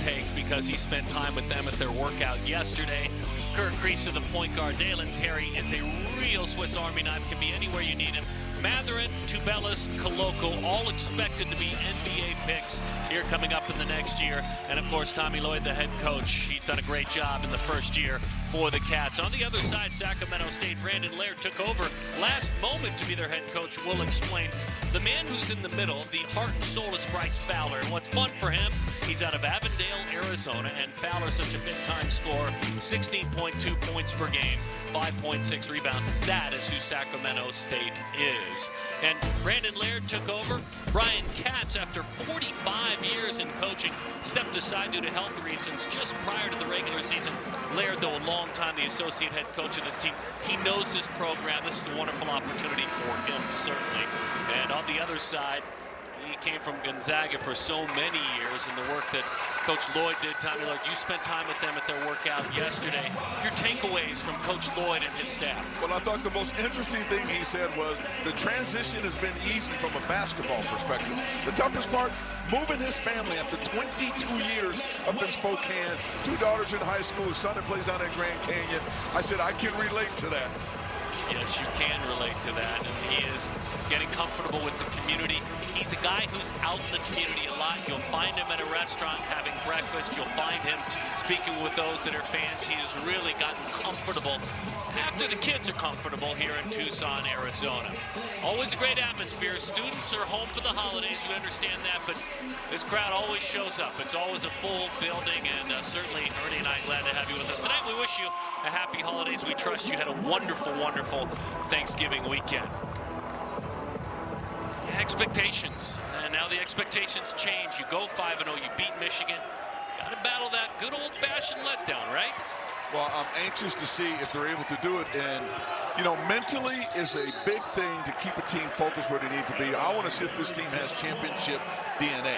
take because he spent time with them at their workout yesterday. Kirk Crease, the point guard. Dalen Terry is a real Swiss Army knife, can be anywhere you need him. Mathurin, Tubelis, Koloko, all expected to be NBA picks here coming up in the next year. And, of course, Tommy Lloyd, the head coach. He's done a great job in the first year for the Cats. On the other side, Sacramento State, Brandon Laird took over last moment to be their head coach. We'll explain. The man who's in the middle, the heart and soul, is Bryce Fowler. And what's fun for him, he's out of Avondale, Arizona, and Fowler's such a big-time scorer, 16.2 points per game, 5.6 rebounds. That is who Sacramento State is. And Brandon Laird took over. Brian Katz, after 45 years in coaching, stepped aside due to health reasons just prior to the regular season. Laird, though, a long time the associate head coach of this team. He knows this program. This is a wonderful opportunity for him, certainly. And on the other side, he came from Gonzaga for so many years, and the work that Coach Lloyd did. Tommy Lloyd, you spent time with them at their workout yesterday. Your takeaways from Coach Lloyd and his staff? Well, I thought the most interesting thing he said was the transition has been easy from a basketball perspective. The toughest part, moving his family after 22 years up in Spokane, 2 daughters in high school, his son that plays out in Grand Canyon. I said, I can relate to that. Yes, you can relate to that. And he is getting comfortable with the community. He's a guy who's out in the community a lot. You'll find him at a restaurant having breakfast. You'll find him speaking with those that are fans. He has really gotten comfortable after the kids are comfortable here in Tucson, Arizona. Always a great atmosphere. Students are home for the holidays. We understand that, but this crowd always shows up. It's always a full building, and certainly Ernie and I glad to have you with us tonight. We wish you a happy holidays. We trust you had a wonderful, wonderful Thanksgiving weekend. Expectations, and now the expectations change. You go 5-0, you beat Michigan. Got to battle that good old-fashioned letdown, right? Well, I'm anxious to see if they're able to do it, and you know, mentally is a big thing to keep a team focused where they need to be. I want to see if this team has championship DNA.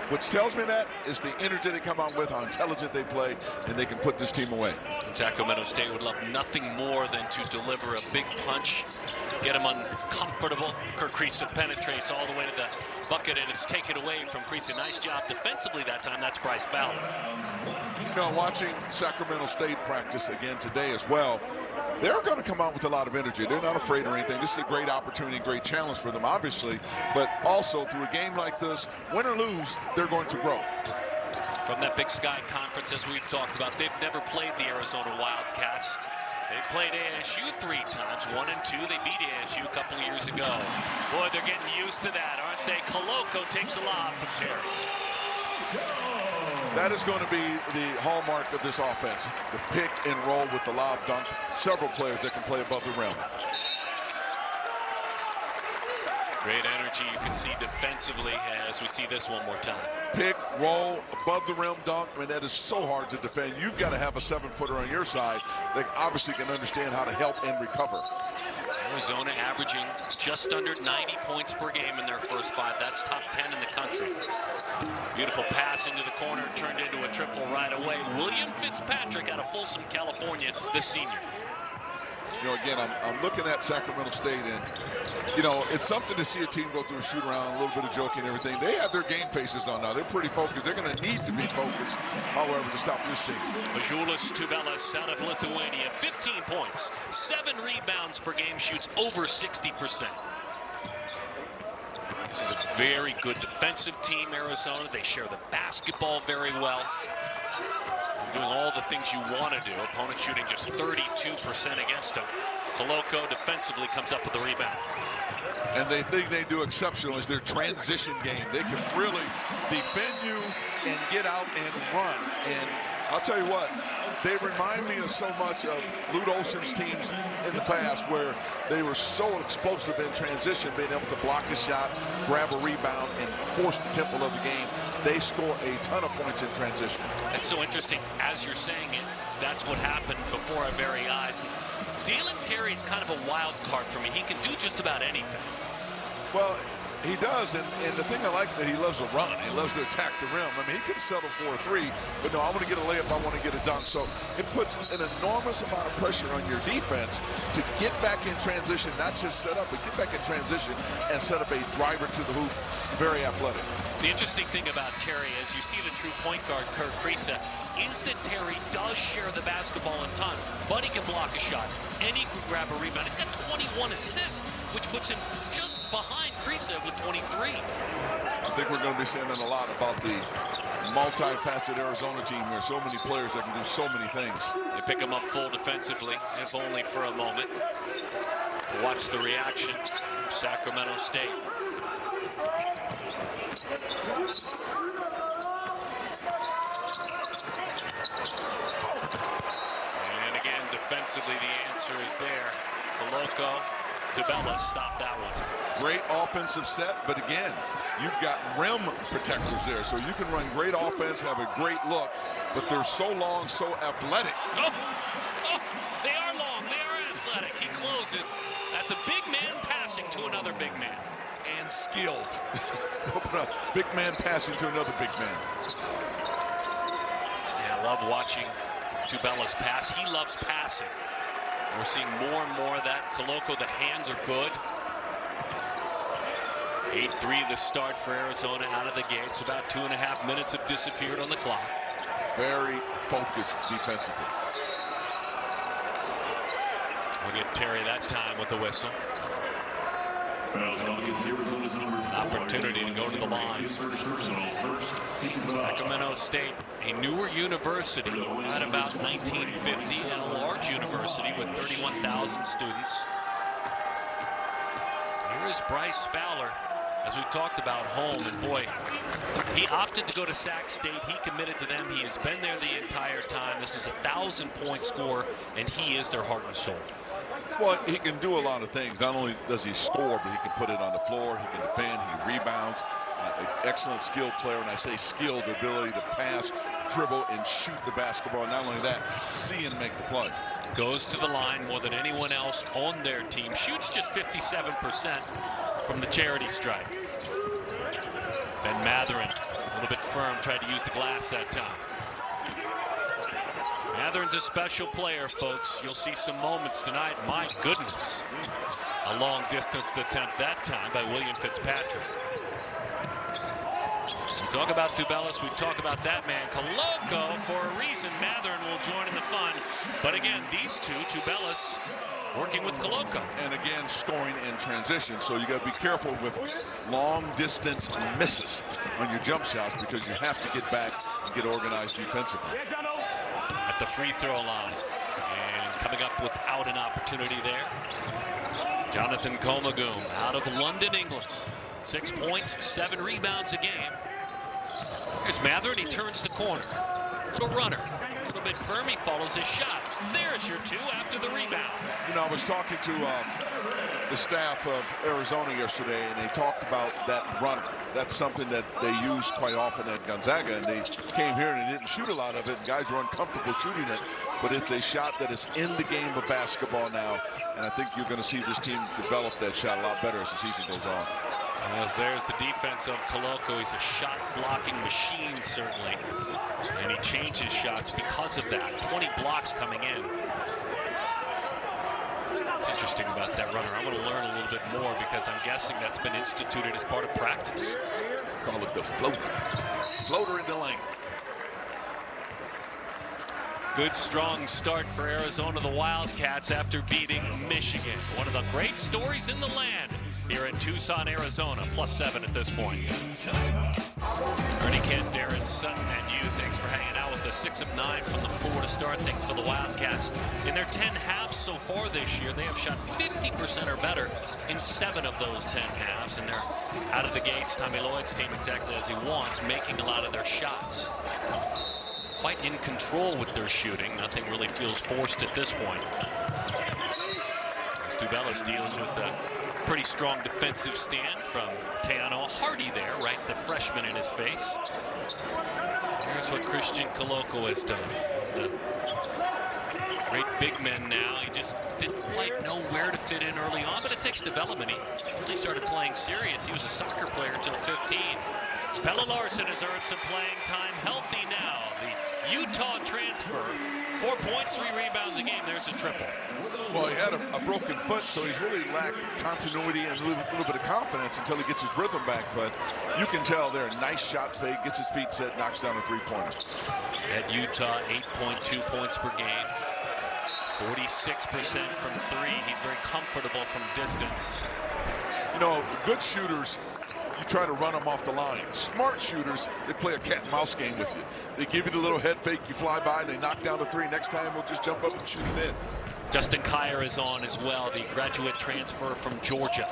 What tells me that is the energy they come out with, how intelligent they play, and they can put this team away. And Sacramento State would love nothing more than to deliver a big punch, get them uncomfortable. Kirk Crease penetrates all the way to the bucket, and it's taken away from Crease. A nice job defensively that time. That's Bryce Fowler. You know, watching Sacramento State practice again today as well, they're going to come out with a lot of energy. They're not afraid or anything. This is a great opportunity, great challenge for them, obviously. But also, through a game like this, win or lose, they're going to grow. From that Big Sky Conference, as we've talked about, they've never played the Arizona Wildcats. They played ASU 3 times, 1 and 2. They beat ASU a couple of years ago. Boy, they're getting used to that, aren't they? Koloko takes a lob from Terry. That is going to be the hallmark of this offense. The pick and roll with the lob dunk. Several players that can play above the rim. Great energy you can see defensively as we see this one more time. Pick, roll, above the rim dunk. I mean, that is so hard to defend. You've got to have a 7-footer on your side that obviously can understand how to help and recover. Arizona averaging just under 90 points per game in their first 5. That's top 10 in the country. Beautiful pass into the corner, turned into a triple right away. William Fitzpatrick out of Folsom, California, the senior. You know, again, I'm looking at Sacramento State, and, you know, it's something to see a team go through a shoot-around, a little bit of joking and everything. They have their game faces on now. They're pretty focused. They're going to need to be focused, however, to stop this team. Mažulis Tubelis out of Lithuania, 15 points, 7 rebounds per game, shoots over 60%. This is a very good defensive team, Arizona. They share the basketball very well. Doing all the things you want to do. Opponent shooting just 32% against them. Koloko defensively comes up with the rebound. And they think they do exceptional is their transition game. They can really defend you and get out and run. And I'll tell you what, they remind me of so much of Lute Olson's teams in the past where they were so explosive in transition, being able to block a shot, grab a rebound, and force the tempo of the game. They score a ton of points in transition. That's so interesting. As you're saying it, that's what happened before our very eyes. And Dalen Terry is kind of a wild card for me. He can do just about anything. Well, he does, and the thing I like is that he loves to run. He loves to attack the rim. I mean, he could settle for a 3, but no, I want to get a layup, I want to get a dunk. So it puts an enormous amount of pressure on your defense to get back in transition, not just set up, but get back in transition and set up a driver to the hoop. Very athletic. The interesting thing about Terry, as you see the true point guard, Kerr Kriisa, is that Terry does share the basketball in time, but he can block a shot, and he can grab a rebound. He's got 21 assists, which puts him just behind Kriisa with 23. I think we're going to be saying that a lot about the multifaceted Arizona team. There's so many players that can do so many things. They pick him up full defensively, if only for a moment, to watch the reaction of Sacramento State. And again, defensively, the answer is there. Coloco, Tubelis stopped that one. Great offensive set, but again, you've got rim protectors there, so you can run great offense, have a great look, but they're so long, so athletic. Oh, they are long, they are athletic. He closes. That's a big man passing to another big man. And skilled. Open up. Big man passing to another big man. Yeah, I love watching Tubelis pass. He loves passing. We're seeing more and more of that. Coloco, the hands are good. 8-3 the start for Arizona out of the gates. About 2.5 minutes have disappeared on the clock. Very focused defensively. We'll get Terry that time with the whistle. An opportunity to go to the line. Sacramento State, a newer university at about 1950, and a large university with 31,000 students. Here is Bryce Fowler, as we talked about, home, and boy, he opted to go to Sac State. He committed to them. He has been there the entire time. This is a 1,000-point score, and he is their heart and soul. Well, he can do a lot of things. Not only does he score, but he can put it on the floor. He can defend. He rebounds. Excellent skilled player. And I say skilled, the ability to pass, dribble, and shoot the basketball. Not only that, see and make the play. Goes to the line more than anyone else on their team. Shoots just 57% from the charity stripe. Ben Mathurin, a little bit firm, tried to use the glass that time. Mathurin's a special player, folks. You'll see some moments tonight. My goodness. A long distance attempt that time by William Fitzpatrick. We talk about Tubelis, we talk about that man, Coloco. For a reason, Mathurin will join in the fun. But again, these two, Tubelis working with Coloco. And again, scoring in transition. So you got to be careful with long distance misses on your jump shots, because you have to get back and get organized defensively. At the free throw line, and coming up without an opportunity there, Jonathan Comagoom out of London, England. 6 points, 7 rebounds a game. Here's Mathurin, he turns the corner. Little runner, a little bit firm, he follows his shot. There's your two after the rebound. You know, I was talking to the staff of Arizona yesterday, and they talked about that runner. That's something that they use quite often at Gonzaga, and they came here and they didn't shoot a lot of it. Guys were uncomfortable shooting it, but it's a shot that is in the game of basketball now, and I think you're going to see this team develop that shot a lot better as the season goes on. As there's the defense of Coloco. He's a shot-blocking machine, certainly, and he changes shots because of that. 20 blocks coming in. What's interesting about that runner, I want to learn a little bit more, because I'm guessing that's been instituted as part of practice. Call it the floater. Floater in the lane. Good, strong start for Arizona, the Wildcats, after beating Michigan. One of the great stories in the land here in Tucson, Arizona. +7 at this point. Ernie Kent, Darren Sutton, and you, thanks for hanging out with us. 6 of 9 from the floor to start things for the Wildcats. In their 10 halves so far this year, they have shot 50% or better in 7 of those 10 halves, and they're out of the gates. Tommy Lloyd's team, exactly as he wants, making a lot of their shots. Quite in control with their shooting. Nothing really feels forced at this point. As Tubelis deals with a pretty strong defensive stand from Teano Hardy there, right, the freshman in his face. Here's what Christian Coloco has done. The great big men now. He just didn't quite know where to fit in early on, but it takes development. He really started playing serious. He was a soccer player until 15. Pelle Larsson has earned some playing time, healthy now. The Utah transfer 4 points, 3 rebounds a game. There's a triple. Well, he had a broken foot, so he's really lacked continuity and a little bit of confidence until he gets his rhythm back. But you can tell there, nice shot fake, gets his feet set, knocks down a three-pointer. At Utah, 8.2 points per game. 46% from three. He's very comfortable from distance. You know, good shooters, you try to run them off the line. Smart shooters, they play a cat and mouse game with you. They give you the little head fake, you fly by, and they knock down the three. Next time, we'll just jump up and shoot it in. Justin Kier is on as well, the graduate transfer from Georgia.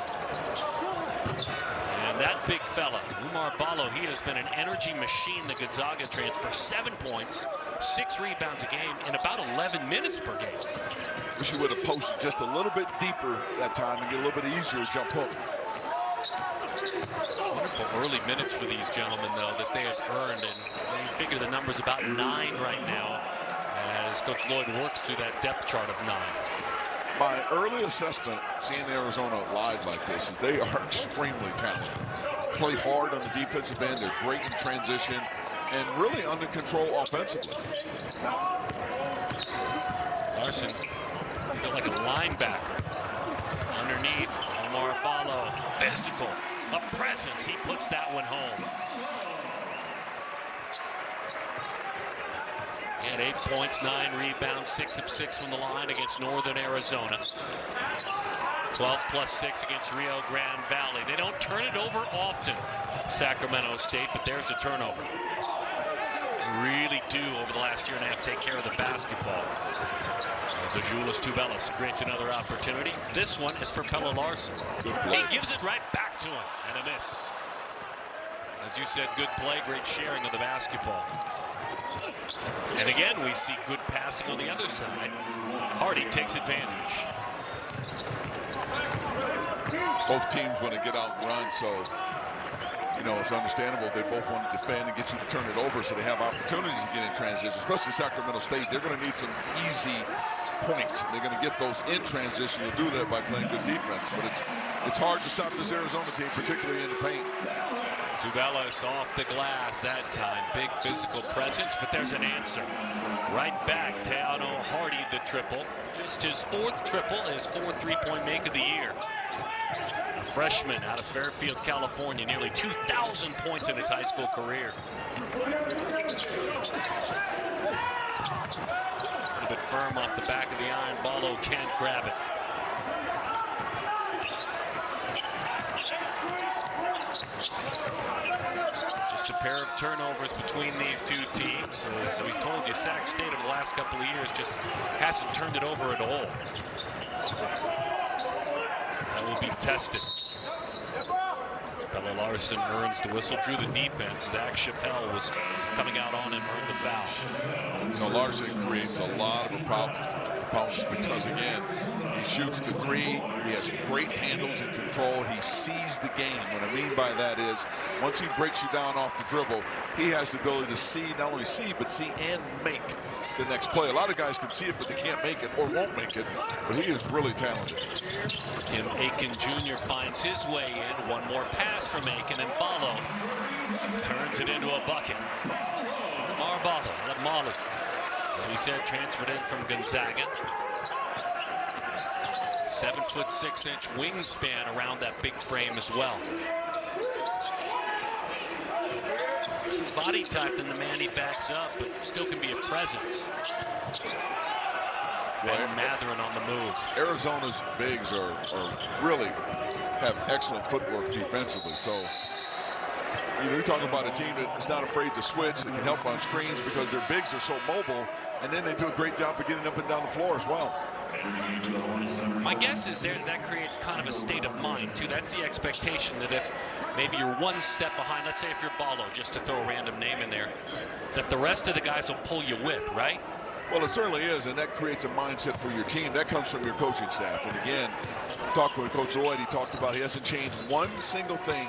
And that big fella, Oumar Ballo, he has been an energy machine, the Gonzaga transfer. 7 points, 6 rebounds a game in about 11 minutes per game. Wish you would have posted just a little bit deeper that time and get a little bit easier jump hook. Wonderful early minutes for these gentlemen, though, that they have earned. And you figure the number's about 9 right now as Coach Lloyd works through that depth chart of 9. My early assessment, seeing Arizona live like this, is they are extremely talented. Play hard on the defensive end. They're great in transition and really under control offensively. Larson, like a linebacker. Underneath, Oumar Ballo, physical, a presence. He puts that one home. He had 8 points, 9 rebounds, 6 of 6 from the line against Northern Arizona. 12 plus 6 against Rio Grande Valley. They don't turn it over often, Sacramento State, but there's a turnover. Really do, over the last year and a half, take care of the basketball. As Azuolas Tubelis creates another opportunity. This one is for Pelle Larsson. He gives it right back to him, and a miss. As you said, good play, great sharing of the basketball. And again, we see good passing on the other side. Hardy takes advantage. Both teams want to get out and run, so you know, it's understandable. They both want to defend and get you to turn it over so they have opportunities to get in transition, especially Sacramento State. They're going to need some easy points. They're going to get those in transition. You'll do that by playing good defense, but it's hard to stop this Arizona team, particularly in the paint. Tubelis off the glass that time. Big physical presence, but there's an answer. Right back, Teano Hardy, the triple. Just his 4th triple, his 4th three-point make of the year. A freshman out of Fairfield, California, nearly 2,000 points in his high school career. A little bit firm off the back of the iron. Ballo can't grab it. Just a pair of turnovers between these two teams. As we told you, Sac State over the last couple of years just hasn't turned it over at all. That will be tested. Pelle Larsson earns the whistle, drew the defense. Zach Chappelle was coming out on him, earned the foul. You know, Larsson creates a lot of problems for opponents because, again, he shoots the three. He has great handles and control. He sees the game. What I mean by that is once he breaks you down off the dribble, he has the ability to see, not only see, but see and make the next play. A lot of guys can see it, but they can't make it or won't make it. But he is really talented. Kim Aiken Jr. finds his way in. One more pass from Aiken, and Ballo turns it into a bucket. Oumar Ballo, the Molly. As we said, transferred in from Gonzaga. 7'6" wingspan around that big frame as well. Body type than the man he backs up, but still can be a presence. Ben Mathurin on the move. Arizona's bigs are really have excellent footwork defensively. So, you know, you're talking about a team that's not afraid to switch, that can help on screens because their bigs are so mobile, and then they do a great job of getting up and down the floor as well. My guess is that creates kind of a state of mind, too. That's the expectation that if maybe you're one step behind, let's say if you're Ballo, just to throw a random name in there, that the rest of the guys will pull you with, right? Well, it certainly is, and that creates a mindset for your team. That comes from your coaching staff. And again, talked with Coach Lloyd, he talked about he hasn't changed one single thing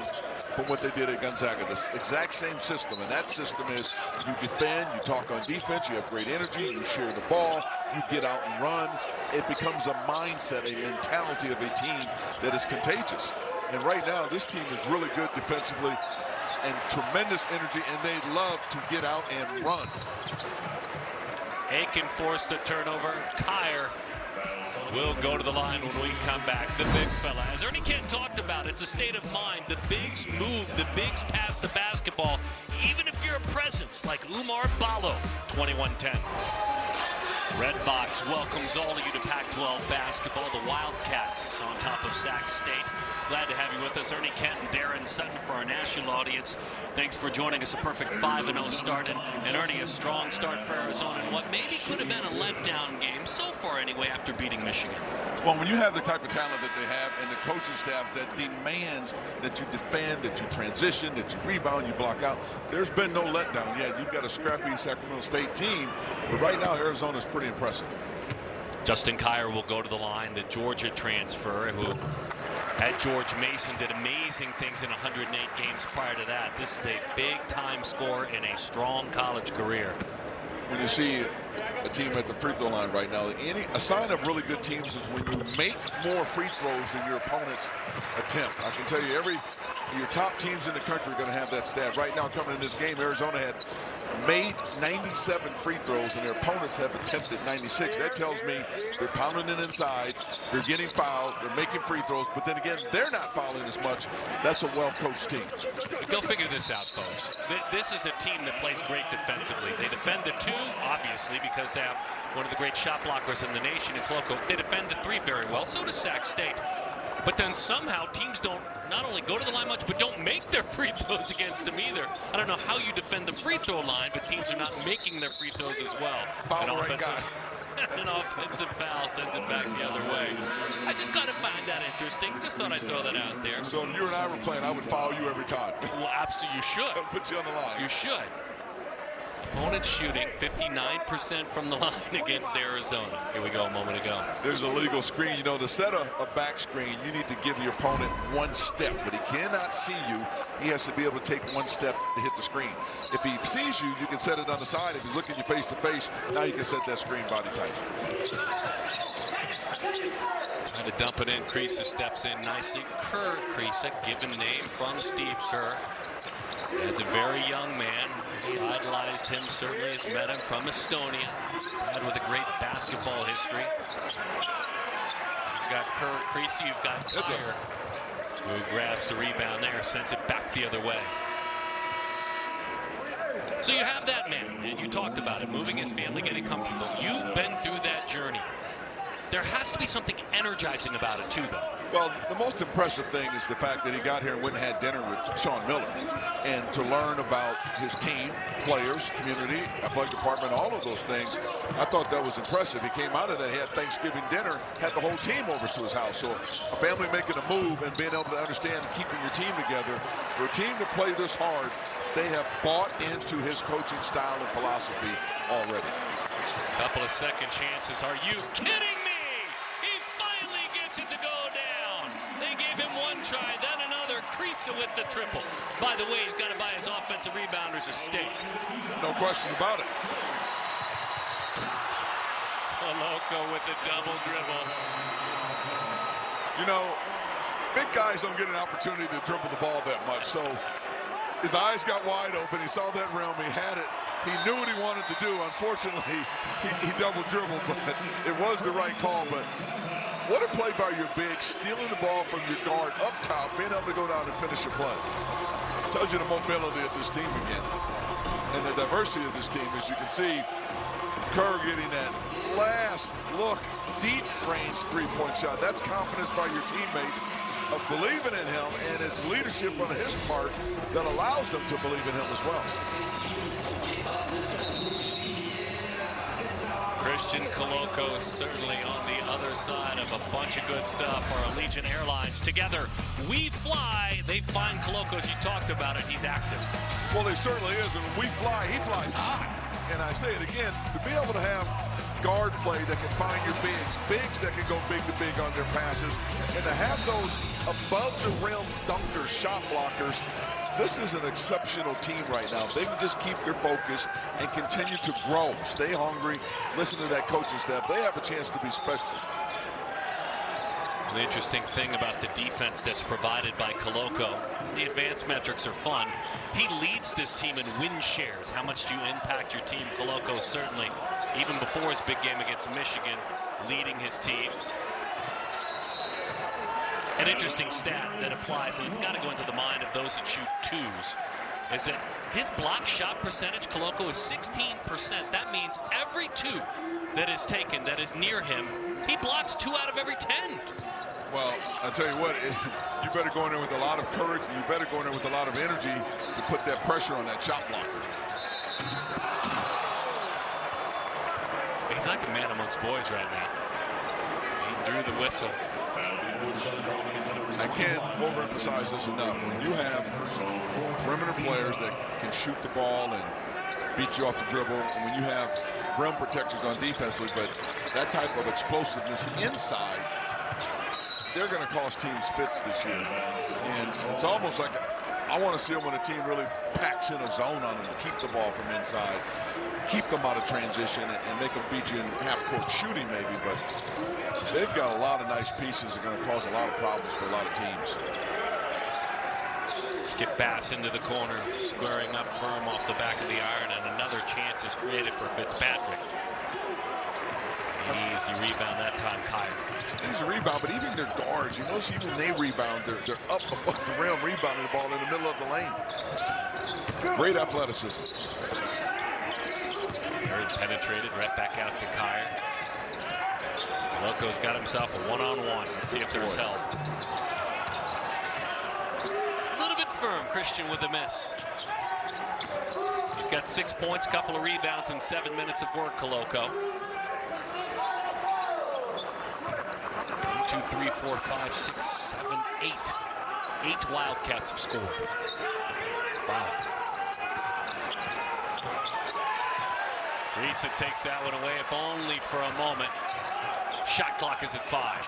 from what they did at Gonzaga. The exact same system, and that system is you defend, you talk on defense, you have great energy, you share the ball, you get out and run. It becomes a mindset, a mentality of a team that is contagious. And right now, this team is really good defensively and tremendous energy, and they love to get out and run. Aiken forced a turnover. Kyer will go to the line when we come back. The big fella, as Ernie Kent talked about, it's a state of mind. The bigs move, the bigs pass the basketball, even if you're a presence like Umar Ballo. 21-10. Red Box welcomes all of you to Pac-12 basketball. The Wildcats on top of Sac State. Glad to have you with us. Ernie Kent and Darren Sutton for our national audience. Thanks for joining us. A perfect 5-0 start. And Ernie, a strong start for Arizona in what maybe could have been a letdown game so far anyway after beating Michigan. Well, when you have the type of talent that they have and the coaching staff that demands that you defend, that you transition, that you rebound, you block out, there's been no letdown yet. You've got a scrappy Sacramento State team, but right now Arizona's pretty impressive. Justin Kyer will go to the line, the Georgia transfer, who at George Mason did amazing things in 108 games prior to that. This is a big-time scorer in a strong college career. When you see a team at the free throw line right now, a sign of really good teams is when you make more free throws than your opponents attempt. I can tell you, your top teams in the country are going to have that stat. Right now, coming in this game, Arizona had made 97 free throws, and their opponents have attempted 96. That tells me they're pounding it inside, they're getting fouled, they're making free throws, but then again, they're not fouling as much. That's a well-coached team. Go figure this out, folks. This is a team that plays great defensively. They defend the 2, obviously, because they have one of the great shot blockers in the nation in Koloko. They defend the 3 very well. So does Sac State. But then somehow teams don't not only go to the line much, but don't make their free throws against them either. I don't know how you defend the free throw line, but teams are not making their free throws as well. Foul the right guy. An offensive foul sends it back the other way. I just kind of find that interesting. Just thought I'd throw that out there. So if you and I were playing, I would foul you every time. Well, absolutely, you should. I'll put you on the line. You should. Opponent shooting 59% from the line against Arizona. Here we go a moment ago. There's a legal screen. You know, to set a back screen, you need to give your opponent one step, but he cannot see you. He has to be able to take one step to hit the screen. If he sees you, you can set it on the side. If he's looking you face to face, now you can set that screen body tight. Trying to dump it in. Kriisa steps in nicely. Kerr Kriisa, given name from Steve Kerr. As a very young man, he idolized him, certainly has met him from Estonia. Had with a great basketball history. You've got Kerr Kriisa, you've got Kyer, who grabs the rebound there, sends it back the other way. So you have that man, and you talked about it, moving his family, getting comfortable. You've been through that journey. There has to be something energizing about it, too, though. Well, the most impressive thing is the fact that he got here and went and had dinner with Sean Miller. And to learn about his team, players, community, athletic department, all of those things, I thought that was impressive. He came out of that, he had Thanksgiving dinner, had the whole team over to his house. So a family making a move and being able to understand keeping your team together. For a team to play this hard, they have bought into his coaching style and philosophy already. Couple of second chances. Are you kidding me? He finally gets it to go down. They gave him one try, then another. Kriisa with the triple. By the way, he's got to buy his offensive rebounders a steak. No question about it. Koloko with the double dribble. You know, big guys don't get an opportunity to dribble the ball that much, so his eyes got wide open. He saw that rim. He had it. He knew what he wanted to do. Unfortunately, he double dribbled, but it was the right call. But what a play by your big, stealing the ball from your guard up top, being able to go down and finish a play. Tells you the mobility of this team again. And the diversity of this team, as you can see, Kerr getting that last look, deep range three-point shot. That's confidence by your teammates of believing in him, and it's leadership on his part that allows them to believe in him as well. Christian Koloko certainly on the other side of a bunch of good stuff for Allegiant Airlines. Together, we fly. They find Koloko, as you talked about it. He's active. Well, he certainly is. And when we fly, he flies high. And I say it again, to be able to have guard play that can find your bigs that can go big to big on their passes, and to have those above-the-rim dunkers, shot blockers, this is an exceptional team right now. They can just keep their focus and continue to grow, stay hungry, listen to that coaching staff. They have a chance to be special. The interesting thing about the defense that's provided by Koloko, the advanced metrics are fun. He leads this team in win shares. How much do you impact your team? Koloko certainly even before his big game against Michigan, leading his team. An interesting stat that applies, and it's got to go into the mind of those that shoot twos, is that his block shot percentage, Koloko, is 16%. That means every two that is taken that is near him, he blocks 2 out of every 10. Well, I tell you what, you better go in there with a lot of courage, and you better go in there with a lot of energy to put that pressure on that shot blocker. He's like a man amongst boys right now. He drew the whistle. I can't overemphasize this enough. When you have perimeter players that can shoot the ball and beat you off the dribble, and when you have rim protectors on defensively, but that type of explosiveness inside, they're going to cost teams fits this year. And it's almost like I want to see them when a team really packs in a zone on them to keep the ball from inside, keep them out of transition, and make them beat you in half-court shooting maybe. But they've got a lot of nice pieces that are going to cause a lot of problems for a lot of teams. Skip pass into the corner, squaring up firm off the back of the iron, and another chance is created for Fitzpatrick. Easy rebound that time, Kyer. Easy rebound, but even their guards, you notice even when they rebound, they're up above the rim, rebounding the ball in the middle of the lane. Great athleticism. Very penetrated, right back out to Kyer. Loco's got himself a one-on-one. Let's see if there's help. A little bit firm, Christian with a miss. He's got 6 points, couple of rebounds, and 7 minutes of work, Koloko. 1, 2, 3, 4, 5, 6, 7, 8. 8 Wildcats have scored. Wow. Risa takes that one away, if only for a moment. Shot clock is at 5.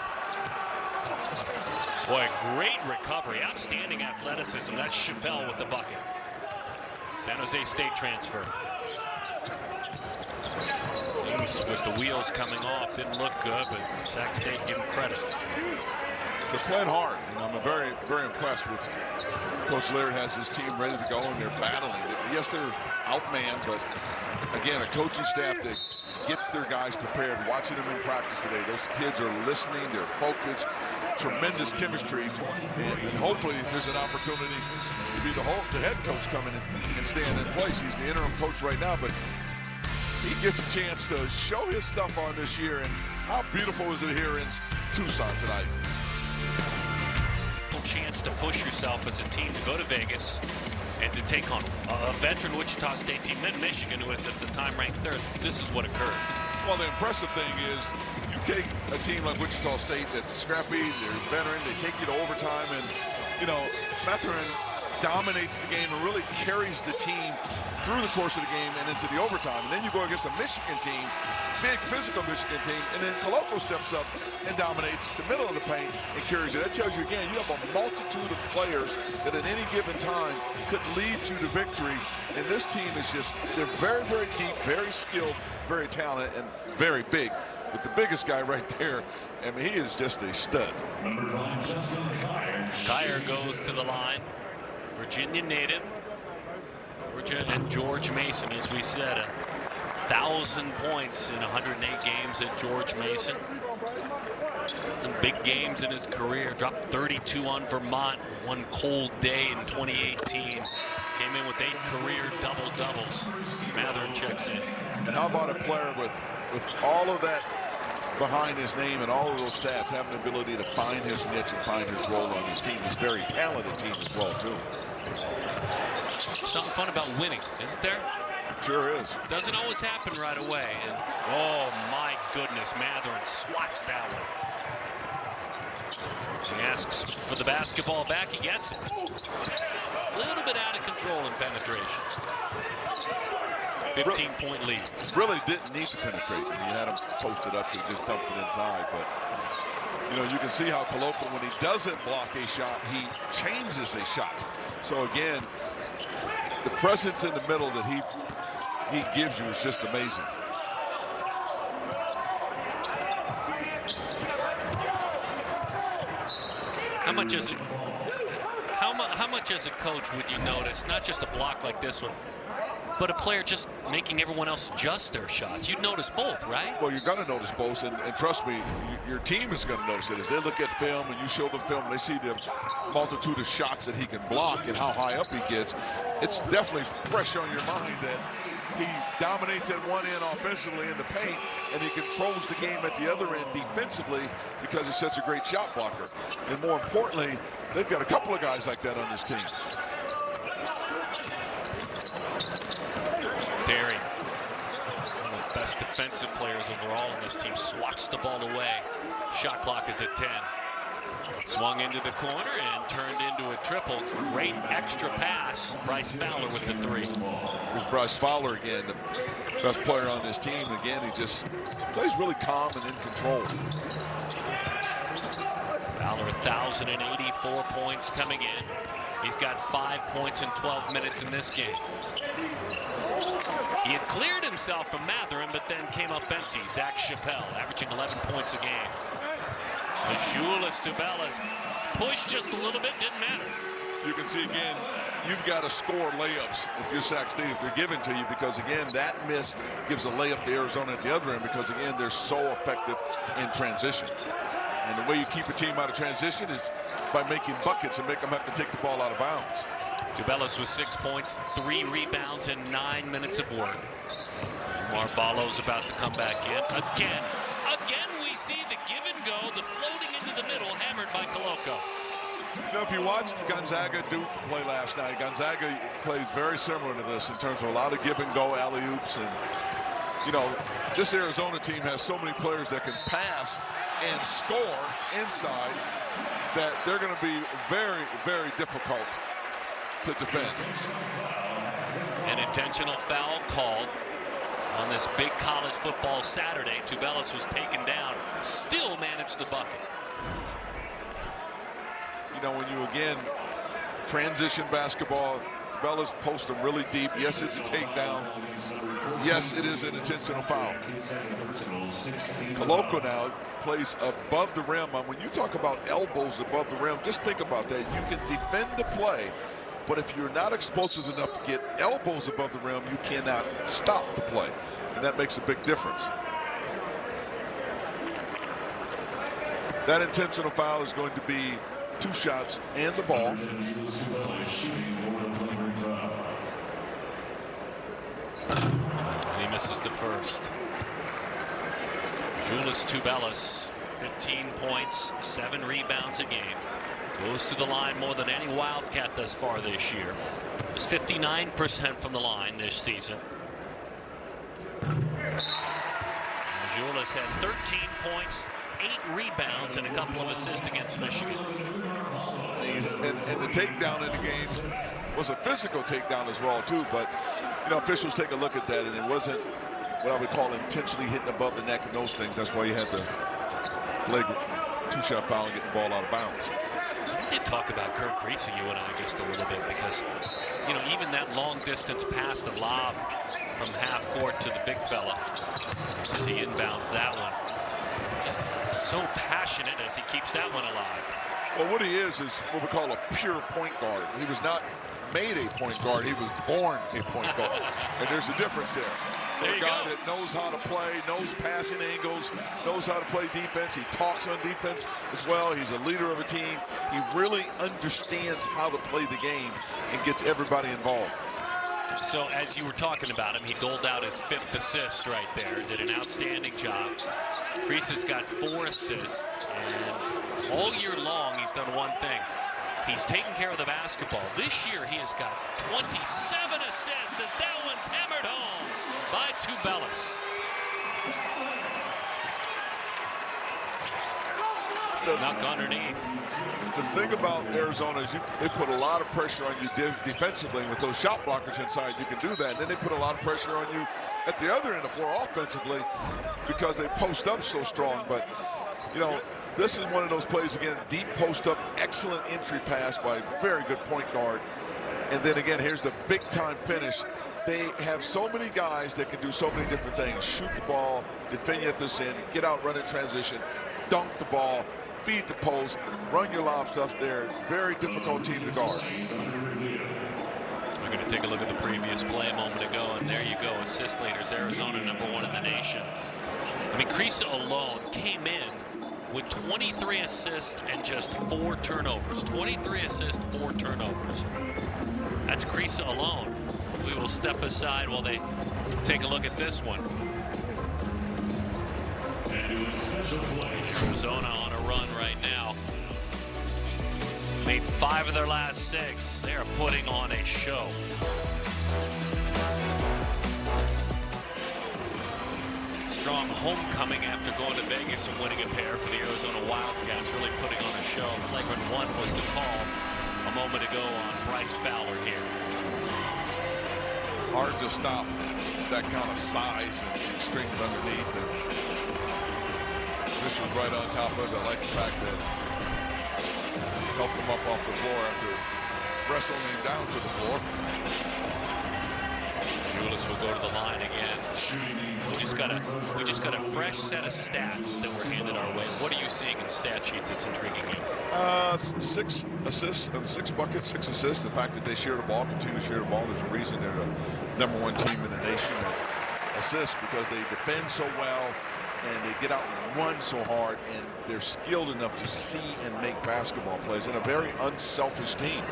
Boy, great recovery, outstanding athleticism. That's Chappelle with the bucket. San Jose State transfer. Things with the wheels coming off didn't look good, but Sac State give them credit. They're playing hard, and I'm very, very impressed with Coach Laird has his team ready to go, and they're battling. Yes, they're outmanned, but again, a coaching staff that gets their guys prepared. Watching them in practice today, those kids are listening, they're focused, tremendous chemistry, and hopefully there's an opportunity to be the head coach coming in and staying in place. He's the interim coach right now, but he gets a chance to show his stuff on this year. And how beautiful is it here in Tucson tonight? Chance to push yourself as a team to go to Vegas and to take on a veteran Wichita State team in Michigan, who was at the time ranked 3rd. This is what occurred. Well, the impressive thing is you take a team like Wichita State that's scrappy, they're veteran, they take you to overtime, and, you know, Mathurin dominates the game and really carries the team through the course of the game and into the overtime. And then you go against a Michigan team, big physical Michigan team, and then Koloko steps up and dominates the middle of the paint and carries it. That tells you, again, you have a multitude of players that at any given time could lead you to victory. And this team is just, they're very, very deep, very skilled, very talented, and very big. But the biggest guy right there, I mean, he is just a stud. Kyer goes to the line. Virginia native. And George Mason, as we said, 1,000 points in 108 games at George Mason. Some big games in his career. Dropped 32 on Vermont one cold day in 2018. Came in with 8 career double-doubles. Mathurin checks in. And how about a player with all of that behind his name and all of those stats, having the ability to find his niche and find his role on his team. He's a very talented team as well, too. Something fun about winning, isn't there? Sure is. Doesn't always happen right away. And oh my goodness, Mathurin swats that one. He asks for the basketball back. He gets it. A little bit out of control in penetration. 15-point lead. Really didn't need to penetrate. He had him posted up and just dumped it inside. But, you know, you can see how Koloko, when he doesn't block a shot, he changes a shot. So, again, the presence in the middle that he gives you is just amazing. How much as a coach would you notice, not just a block like this one, but a player just making everyone else adjust their shots. You'd notice both, right? Well, you're going to notice both, and trust me, your team is going to notice it. As they look at film and you show them film and they see the multitude of shots that he can block and how high up he gets, it's definitely fresh on your mind that he dominates at one end offensively in the paint, and he controls the game at the other end defensively because he's such a great shot blocker. And more importantly, they've got a couple of guys like that on this team. Terry, one of the best defensive players overall on this team, swats the ball away. Shot clock is at 10. Swung into the corner and turned into a triple. Great extra pass. Bryce Fowler with the three. Here's Bryce Fowler again, the best player on this team. Again, he just plays really calm and in control. Fowler, 1,084 points coming in. He's got 5 points in 12 minutes in this game. He had cleared himself from Matherin, but then came up empty. Zach Chappelle averaging 11 points a game. Julius Tubelis pushed just a little bit, didn't matter. You can see again, you've got to score layups if you're Sac State, if they're given to you, because again, that miss gives a layup to Arizona at the other end, because again, they're so effective in transition. And the way you keep your team out of transition is by making buckets and make them have to take the ball out of bounds. Tubelis with 6 points, 3 rebounds, and 9 minutes of work. Marballo's about to come back in. Again, we see the give and go, the floating into the middle, hammered by Koloko. You know, if you watched Gonzaga Duke play last night, Gonzaga plays very similar to this in terms of a lot of give and go alley-oops. And, you know, this Arizona team has so many players that can pass and score inside that they're going to be very, very difficult to defend. An intentional foul called on this big college football Saturday. Tubelis was taken down, still managed the bucket. You know, when you, again, transition basketball, Tubelis posts them really deep. Yes, it's a takedown. Yes, it is an intentional foul. Koloko now plays above the rim. When you talk about elbows above the rim, just think about that. You can defend the play, but if you're not explosive enough to get elbows above the rim, you cannot stop the play. And that makes a big difference. That intentional foul is going to be 2 shots and the ball. And he misses the first. Julius Tubelis, 15 points, 7 rebounds a game. Goes to the line more than any Wildcat thus far this year. It's 59% from the line this season. Julius had 13 points, 8 rebounds, and a couple of assists against Michigan. And the takedown in the game was a physical takedown as well, too. But, you know, officials take a look at that, and it wasn't what I would call intentionally hitting above the neck and those things. That's why you had the flagrant 2-shot foul and get the ball out of bounds. We did talk about Kirk Creasy, you and I, just a little bit, because, you know, even that long distance pass, the lob from half court to the big fella as he inbounds that one. Just so passionate as he keeps that one alive. Well, what he is what we call a pure point guard. He was not made a point guard. He was born a point guard. And there's a difference there. There a guy that knows how to play, knows passing angles, knows how to play defense. He talks on defense as well. He's a leader of a team. He really understands how to play the game and gets everybody involved. So as you were talking about him, he doled out his 5th assist right there. Did an outstanding job. Creasy's got 4 assists, and all year long he's done one thing. He's taken care of the basketball. This year he has got 27 assists as that one's hammered home by Tubelis. Snuck underneath. The thing about Arizona is they put a lot of pressure on you defensively. With those shot blockers inside, you can do that. And then they put a lot of pressure on you at the other end of the floor offensively because they post up so strong. But, you know, this is one of those plays, again, deep post up, excellent entry pass by a very good point guard. And then, again, here's the big-time finish. They have so many guys that can do so many different things. Shoot the ball, defend you at this end, get out, run in transition, dunk the ball, feed the post, run your lob stuff there. Very difficult team to guard. They're going We're going to take a look at the previous play a moment ago, and there you go. Assist leaders, Arizona #1 in the nation. I mean, Kriisa alone came in with 23 assists and just 4 turnovers. 23 assists, 4 turnovers. That's Kriisa alone. We will step aside while they take a look at this one. Arizona on a run right now. Made 5 of their last 6. They are putting on a show. Strong homecoming after going to Vegas and winning a pair for the Arizona Wildcats, really putting on a show. Flagrant 1 was the call a moment ago on Bryce Fowler here. Hard to stop that kind of size and strength underneath. And this was right on top of it. I like the fact that helped him up off the floor after wrestling him down to the floor. Julius will go to the line again. We just got a fresh set of stats that were handed our way. What are you seeing in the stat sheet that's intriguing you? 6 assists, 6 buckets, 6 assists. The fact that they share the ball, continue to share the ball. There's a reason they're the #1 team in the nation that assists, because they defend so well and they get out and run so hard, and they're skilled enough to see and make basketball plays, and a very unselfish team.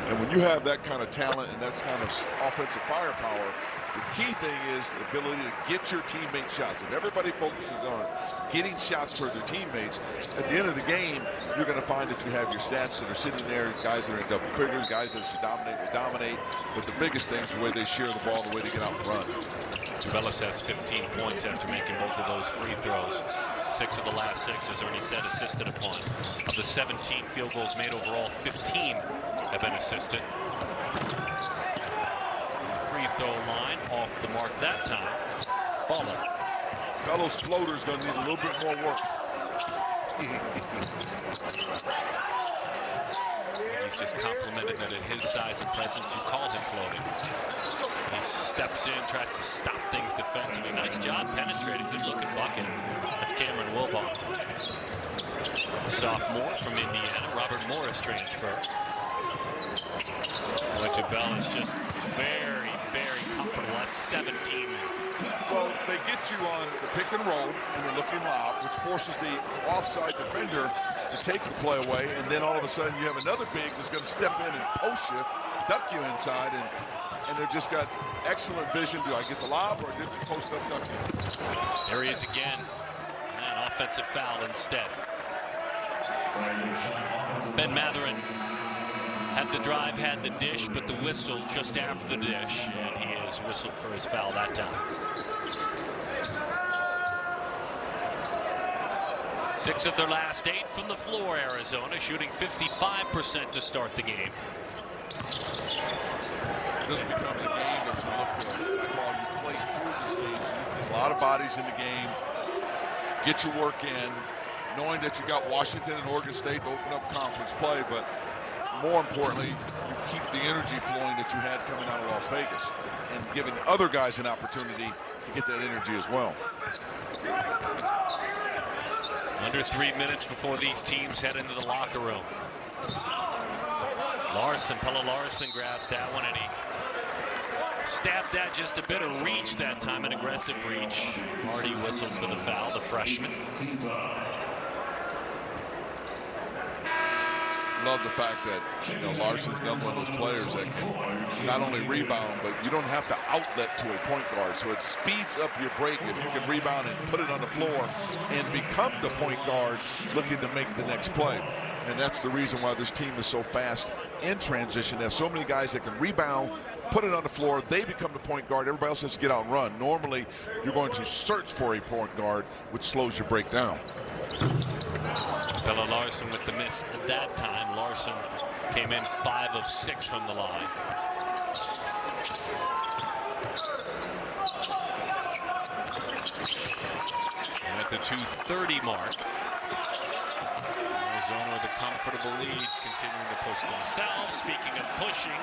And when you have that kind of talent and that kind of offensive firepower, the key thing is the ability to get your teammates shots. If everybody focuses on getting shots for their teammates, at the end of the game, you're going to find that you have your stats that are sitting there, guys that are in double figures, guys that should dominate will dominate. But the biggest thing is the way they share the ball, the way they get out and run. Tubelis has 15 points after making both of those free throws. 6 of the last 6, as Ernie said, assisted upon. Of the 17 field goals made overall, 15 have been assisted. Free throw line off the mark that time. Balla. Bellows' floater's going to need a little bit more work. He's just complimented that at his size and presence, you call him floating. He steps in, tries to stop things defensively. Nice job penetrating. Good looking bucket. That's Cameron Wilbon. Sophomore from Indiana. Robert Morris transfer. Bell is just very, very comfortable at 17. Well, they get you on the pick and roll and they're looking lob, which forces the offside defender to take the play away, and then all of a sudden you have another big that's going to step in and post you, duck you inside, and they've just got excellent vision. Do I get the lob or did the post up duck you? There he is again. An offensive foul instead. Ben Mathurin had the drive, had the dish, but the whistle just after the dish, and he is whistled for his foul that time. 6 of their last 8 from the floor, Arizona, shooting 55% to start the game. This becomes a game that you look to, while you play through this game, so there's a lot of bodies in the game. Get your work in, knowing that you got Washington and Oregon State to open up conference play, but more importantly, you keep the energy flowing that you had coming out of Las Vegas and giving other guys an opportunity to get that energy as well. Under 3 minutes before these teams head into the locker room. Pella Larson grabs that one, and he stabbed that just a bit of reach that time, an aggressive reach. Marty whistled for the foul, the freshman. Love the fact that, Larson's another one of those players that can not only rebound, but you don't have to outlet to a point guard. So it speeds up your break if you can rebound and put it on the floor and become the point guard looking to make the next play. And that's the reason why this team is so fast in transition. There's so many guys that can rebound, put it on the floor, they become the point guard. Everybody else has to get out and run. Normally, you're going to search for a point guard, which slows your break down. Pella Larson with the miss at that time. Larson came in 5 of 6 from the line. And at the 2:30 mark, Arizona with a comfortable lead, continuing to push themselves. Speaking of pushing,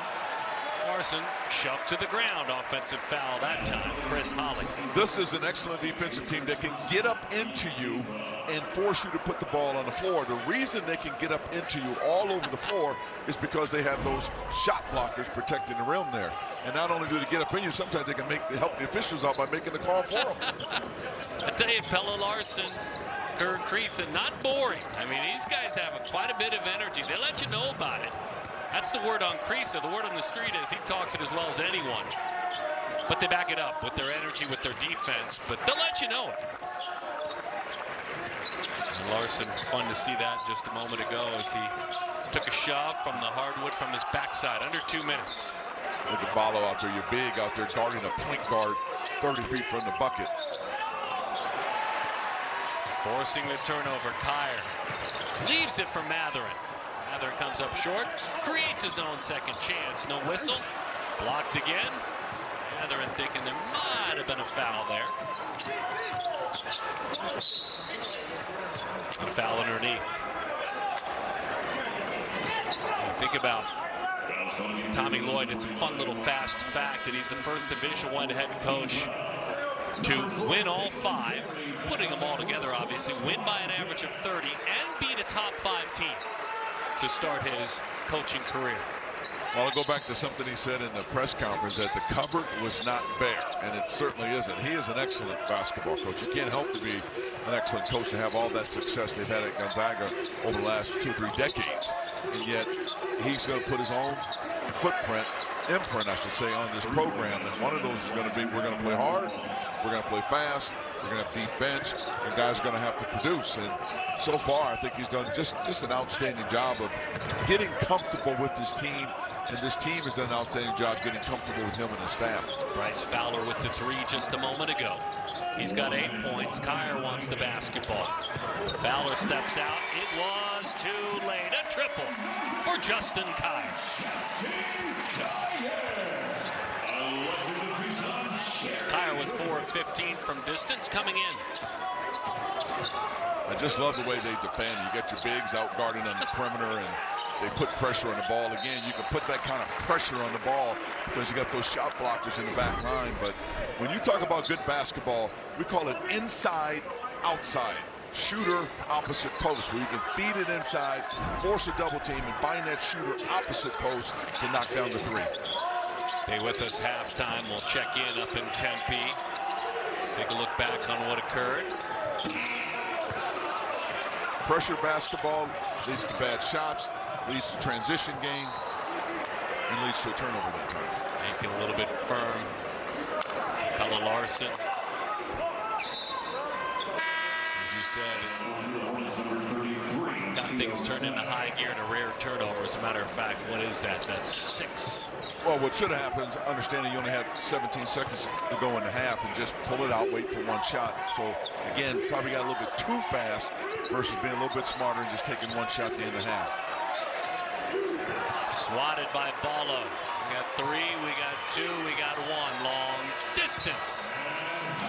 Larson shoved to the ground. Offensive foul that time. Chris Holly. This is an excellent defensive team that can get up into you and force you to put the ball on the floor. The reason they can get up into you all over the floor is because they have those shot blockers protecting the rim there. And not only do they get up in you, sometimes they can help the officials out by making the call for them. I tell you, Pelle Larsson, Kerr Kriisa, not boring. I mean, these guys have quite a bit of energy. They let you know about it. That's the word on Kriisa. The word on the street is he talks it as well as anyone. But they back it up with their energy, with their defense. But they'll let you know it. And Larson, fun to see that just a moment ago as he took a shove from the hardwood from his backside. Under 2 minutes. Look at Ballo out there. You're big out there guarding a point guard 30 feet from the bucket. Forcing the turnover. Kyer leaves it for Matherin. Matherin comes up short. Creates his own second chance. No whistle. Blocked again. Matherin thinking there might have been a foul there. A foul underneath. You think about Tommy Lloyd. It's a fun little fast fact that he's the first Division I head coach to win all 5, putting them all together, obviously, win by an average of 30 and beat a top 5 team to start his coaching career. Well, I'll go back to something he said in the press conference, that the cupboard was not bare, and it certainly isn't. He is an excellent basketball coach. You can't help to be an excellent coach to have all that success they've had at Gonzaga over the last 2 or 3 decades. And yet he's going to put his own imprint, I should say, on this program. And one of those is going to be, we're going to play hard, we're going to play fast, we're going to have deep bench, and guys are going to have to produce. And so far, I think he's done just an outstanding job of getting comfortable with his team. And this team has done an outstanding job getting comfortable with him and his staff. Bryce Fowler with the 3 just a moment ago. He's got 8 points. Kyer wants the basketball. Fowler steps out. It was too late. A triple for Justin Kyer. Kyer was 4 of 15 from distance coming in. I just love the way they defend. You got your bigs out guarding on the perimeter, and they put pressure on the ball. Again, you can put that kind of pressure on the ball because you got those shot blockers in the back line. But when you talk about good basketball, we call it inside, outside. Shooter, opposite post, where you can feed it inside, force a double team, and find that shooter opposite post to knock down the 3. Stay with us. Halftime. We'll check in up in Tempe. Take a look back on what occurred. Pressure basketball leads to bad shots, leads to transition game, and leads to a turnover that time. Making a little bit firm. Pelle Larsson. As you said, got things turned into high gear and a rare turnover. As a matter of fact, what is that? That's 6. Well, what should have happened, understanding you only had 17 seconds to go in the half, and just pull it out, wait for 1 shot. So, again, probably got a little bit too fast versus being a little bit smarter and just taking 1 shot at the end of the half. Swatted by Ballo. We got 3, we got 2, we got 1. Long distance.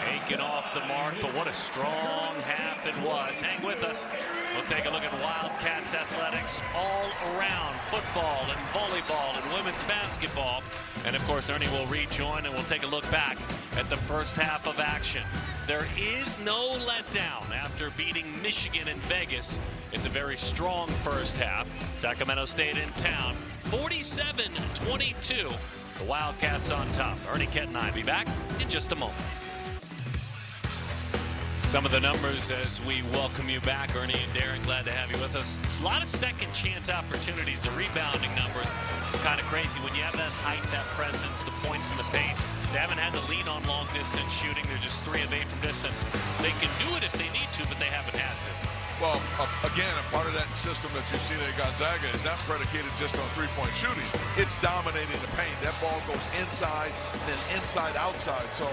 Taken off the mark, but what a strong half it was. Hang with us. We'll take a look at Wildcats athletics all around. Football and volleyball and women's basketball. And of course, Ernie will rejoin and we'll take a look back at the first half of action. There is no letdown after beating Michigan in Vegas. It's a very strong first half. Sacramento State in town, 47-22. The Wildcats on top. Ernie Kett and I be back in just a moment. Some of the numbers as we welcome you back. Ernie and Darren, glad to have you with us. A lot of second chance opportunities. The rebounding numbers kind of crazy. When you have that height, that presence, the points in the paint, they haven't had to lean on long distance shooting. They're just 3 of 8 from distance. They can do it if they need to, but they haven't had to. Well, again, a part of that system that you see at Gonzaga is not predicated just on 3-point shooting. It's dominating the paint. That ball goes inside, then inside, outside. So,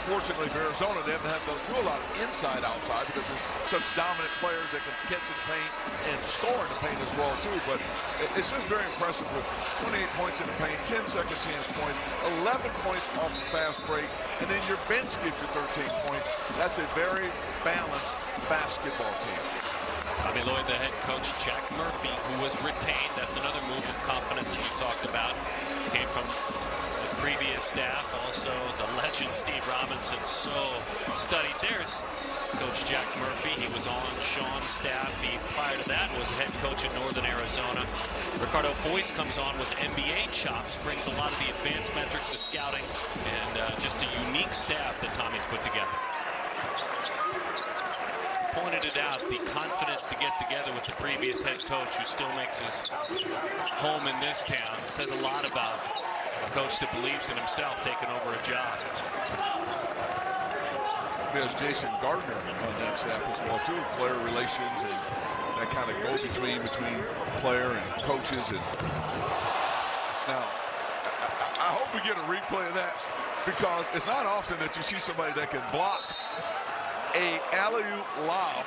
fortunately for Arizona, they haven't had to do a lot of inside, outside because they're such dominant players that can catch in the paint and score in the paint as well, too. But it's just very impressive with 28 points in the paint, 10 second chance points, 11 points off the fast break, and then your bench gives you 13 points. That's a very balanced basketball team. Tommy Lloyd, the head coach, Jack Murphy, who was retained. That's another move of confidence that you talked about. Came from the previous staff. Also, the legend Steve Robinson, so studied. There's Coach Jack Murphy. He was on Sean's staff. He, prior to that, was head coach in Northern Arizona. Ricardo Foyce comes on with NBA chops, brings a lot of the advanced metrics of scouting, and just a unique staff that Tommy's put together. Pointed it out, the confidence to get together with the previous head coach, who still makes his home in this town, says a lot about a coach that believes in himself taking over a job. There's Jason Gardner on that staff as well too, player relations and that kind of go-between between player and coaches. And now I hope we get a replay of that, because it's not often that you see somebody that can block a alley-oop lob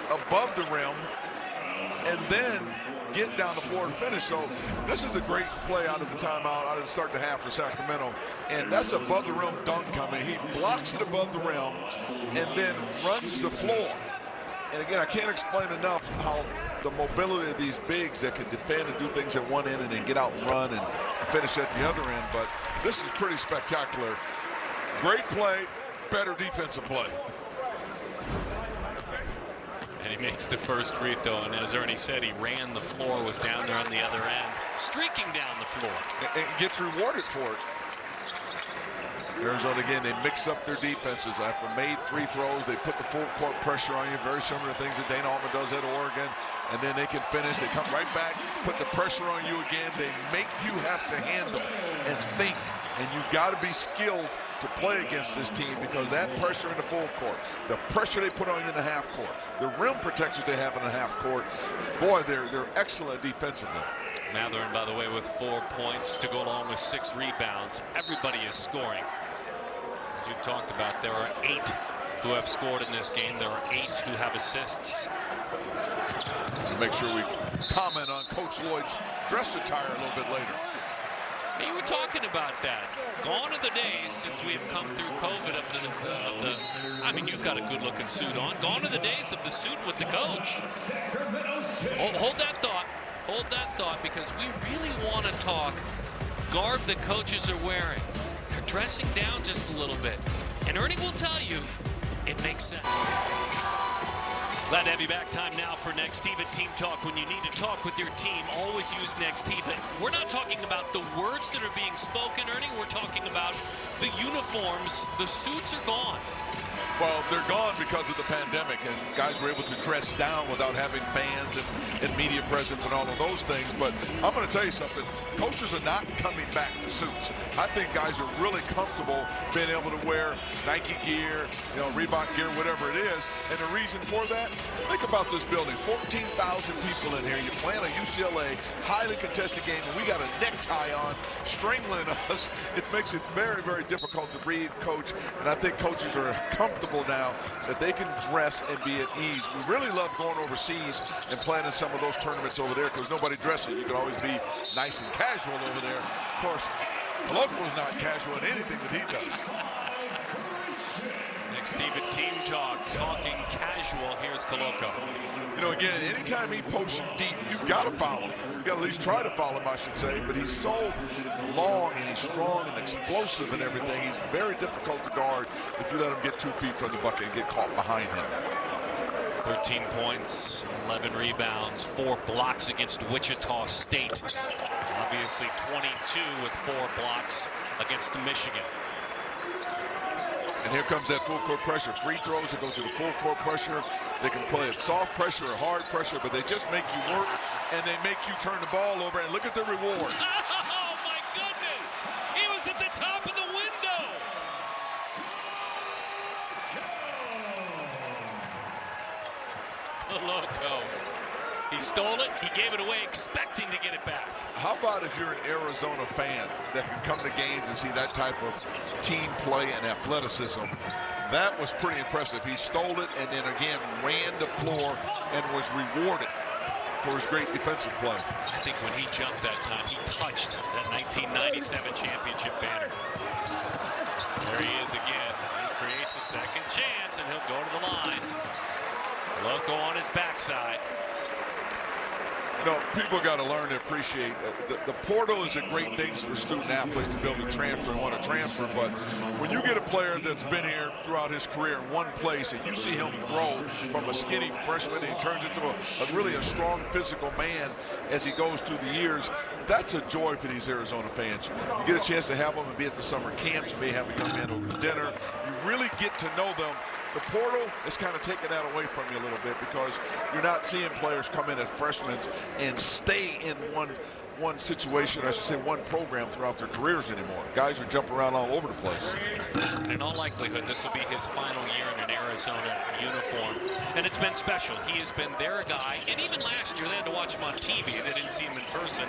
above the rim and then get down the floor and finish. So this is a great play out of the timeout, out of the start to half for Sacramento. And that's above the rim dunk coming. He blocks it above the rim and then runs the floor. And again, I can't explain enough how the mobility of these bigs that can defend and do things at one end and then get out and run and finish at the other end. But this is pretty spectacular. Great play, better defensive play. And he makes the first free throw, and as Ernie said, he ran the floor, was down there on the other end, streaking down the floor. And gets rewarded for it. Arizona, again, they mix up their defenses. After made free throws, they put the full court pressure on you, very similar to things that Dana Altman does at Oregon. And then they can finish. They come right back, put the pressure on you again. They make you have to handle and think. And you got to be skilled to play against this team, because that pressure in the full court, the pressure they put on you in the half court, the rim protections they have in the half court, boy, they're excellent defensively. Matherin, by the way, with 4 points to go along with 6 rebounds. Everybody is scoring. As we've talked about, there are 8 who have scored in this game. There are 8 who have assists. To make sure we comment on Coach Lloyd's dress attire a little bit later. You were talking about that. Gone are the days, since we have come through COVID, I mean, you've got a good-looking suit on. Gone are the days of the suit with the coach. Hold that thought. Hold that thought, because we really want to talk garb that coaches are wearing. They're dressing down just a little bit. And Ernie will tell you, it makes sense. Glad to have you back. Time now for Nextiva Team Talk. When you need to talk with your team, always use Nextiva. We're not talking about the words that are being spoken, Ernie. We're talking about the uniforms. The suits are gone. Well, they're gone because of the pandemic, and guys were able to dress down without having fans and media presence and all of those things. But I'm going to tell you something. Coaches are not coming back to suits. I think guys are really comfortable being able to wear Nike gear, Reebok gear, whatever it is. And the reason for that, think about this building. 14,000 people in here. You're playing a UCLA highly contested game, and we got a necktie on strangling us. It makes it very, very difficult to breathe, Coach. And I think coaches are comfortable now that they can dress and be at ease. We really love going overseas and playing in some of those tournaments over there, because nobody dresses. You can always be nice and casual over there. Of course, Colocco is not casual in anything that he does. Nextiva Team Talk, talking casual. Here's Colocco. Again, anytime he posts you deep, you've got to follow him. You've got to at least try to follow him, I should say. But he's so long and he's strong and explosive and everything. He's very difficult to guard if you let him get 2 feet from the bucket and get caught behind him. 13 points, 11 rebounds, 4 blocks against Wichita State. Obviously 22 with 4 blocks against Michigan. And here comes that full court pressure. Free throws that go to the full court pressure. They can play it soft pressure or hard pressure, but they just make you work, and they make you turn the ball over. And look at the reward. Oh, my goodness. He was at the top of the window. Colocco. He stole it. He gave it away, expecting to get it back. How about if you're an Arizona fan that can come to games and see that type of team play and athleticism? That was pretty impressive. He stole it and then again ran the floor and was rewarded for his great defensive play. I think when he jumped that time, he touched that 1997 championship banner. There he is again. He creates a second chance, and he'll go to the line. Loco on his backside. You know, people got to learn to appreciate the portal is a great thing for student athletes to be able to transfer and want to transfer. But when you get a player that's been here throughout his career in one place and you see him grow from a skinny freshman and he turns into a really strong physical man as he goes through the years, that's a joy for these Arizona fans. You get a chance to have them and be at the summer camps, you may have a young man over to dinner. You really get to know them. The portal is kind of taking that away from you a little bit because you're not seeing players come in as freshmen and stay in one situation, or I should say one program throughout their careers anymore. Guys are jumping around all over the place. And in all likelihood, this will be his final year in an Arizona uniform. And it's been special. He has been their guy. And even last year, they had to watch him on TV. They didn't see him in person.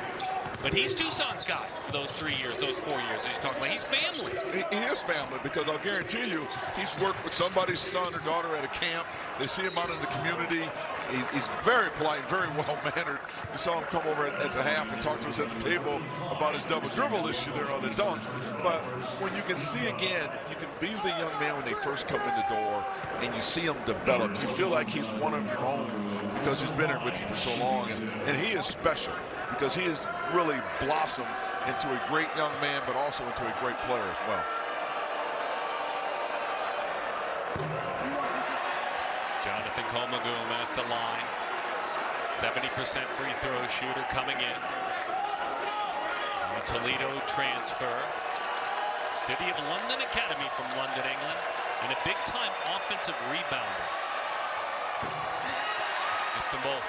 But he's Tucson's guy for those 3 years, those 4 years as you talk about. He's family. He is family because I'll guarantee you he's worked with somebody's son or daughter at a camp. They see him out in the community. He's very polite, very well-mannered. You saw him come over at the half and talk to us at the table about his double dribble issue there on the dunk. But when you can see again, you can be with a young man when they first come in the door and you see him develop. You feel like he's one of your own because he's been here with you for so long. And he is special because he has really blossomed into a great young man, but also into a great player as well. Jonathan Comagum at the line. 70% free throw shooter coming in. A Toledo transfer. City of London Academy from London, England. And a big-time offensive rebounder. Missed them both.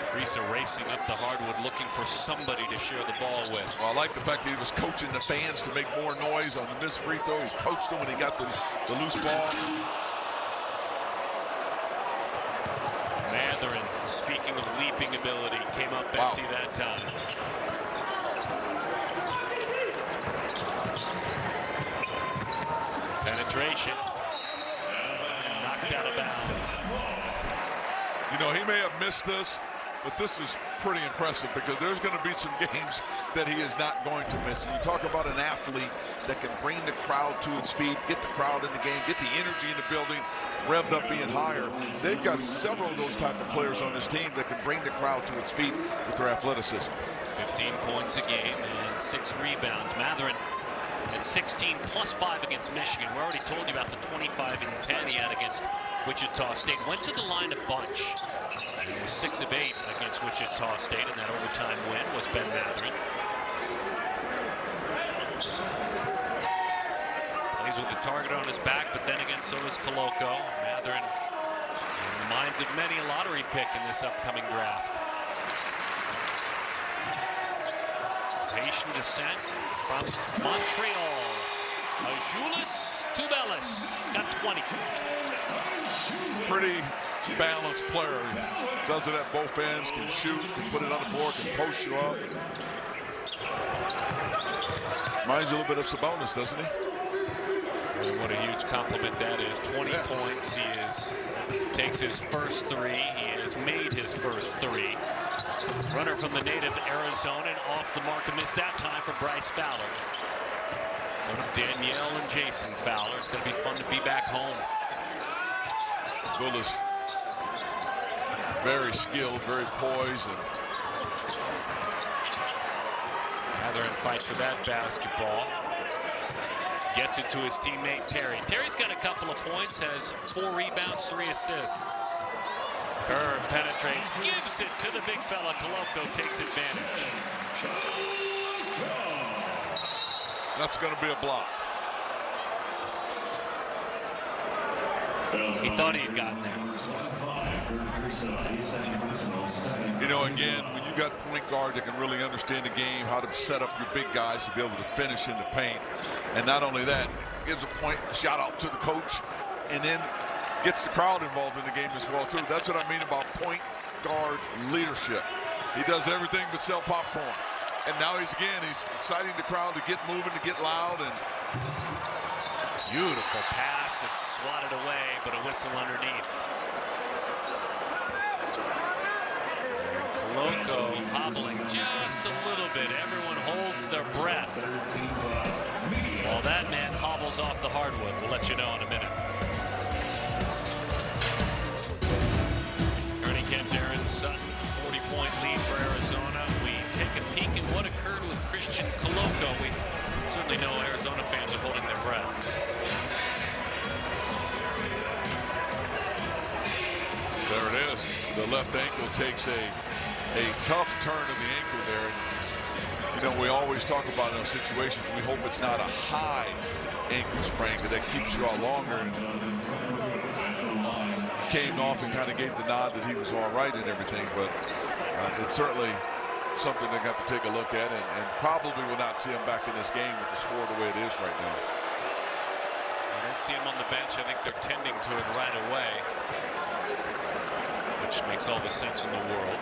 Risa racing up the hardwood looking for somebody to share the ball with. Well, I like the fact that he was coaching the fans to make more noise on the missed free throw. He coached them when he got the loose ball. Matherin, speaking of leaping ability, came up empty that time. Penetration. Knocked out of bounds. You know, he may have missed this, but this is pretty impressive because there's going to be some games that he is not going to miss. And you talk about an athlete that can bring the crowd to its feet, get the crowd in the game, get the energy in the building, revved up being higher. They've got several of those type of players on this team that can bring the crowd to its feet with their athleticism. 15 points a game and 6 rebounds. Matherin at 16 plus 5 against Michigan. We already told you about the 25 and 10 he had against Wichita State. Went to the line a bunch. And he was 6 of 8 against Wichita State, and that overtime win was Ben Matherin. Plays with the target on his back, but then again, so does Coloco. Matherin, in the minds of many, a lottery pick in this upcoming draft. Haitian descent from Montreal. Ajulis Tubelis got 20. Pretty balanced player. Does it at both ends, can shoot, can put it on the floor, can post you up. Reminds you a little bit of Sabonis, doesn't he? And what a huge compliment that is. 20 points. He takes his first 3. He has made his first 3. Runner from the native Arizona and off the mark and missed that time for Bryce Fowler. So Danielle and Jason Fowler. It's going to be fun to be back home. Willis, very skilled, very poised. Matherin fights for that basketball. Gets it to his teammate Terry. Terry's got a couple of points, has 4 rebounds, 3 assists. Kerr penetrates, gives it to the big fella. Coloco takes advantage. That's going to be a block. He thought he had gotten there. You know, again, when you got point guard that can really understand the game, how to set up your big guys to be able to finish in the paint. And not only that, gives a shout out to the coach, and then gets the crowd involved in the game as well, too. That's what I mean about point guard leadership. He does everything but sell popcorn. And now he's exciting the crowd to get moving, to get loud. And beautiful pass. It's swatted away, but a whistle underneath. Coloco hobbling just a little bit. Everyone holds their breath while that man hobbles off the hardwood. We'll let you know in a minute. Christian Coloco. We certainly know Arizona fans are holding their breath. There it is. The left ankle takes a tough turn of the ankle there. You know, we always talk about in those situations, we hope it's not a high ankle sprain because that keeps you out longer. And came off and kind of gave the nod that he was all right and everything, but it's certainly something they're going to have to take a look at, and probably will not see him back in this game with the score the way it is right now. I don't see him on the bench. I think they're tending to it right away, which makes all the sense in the world.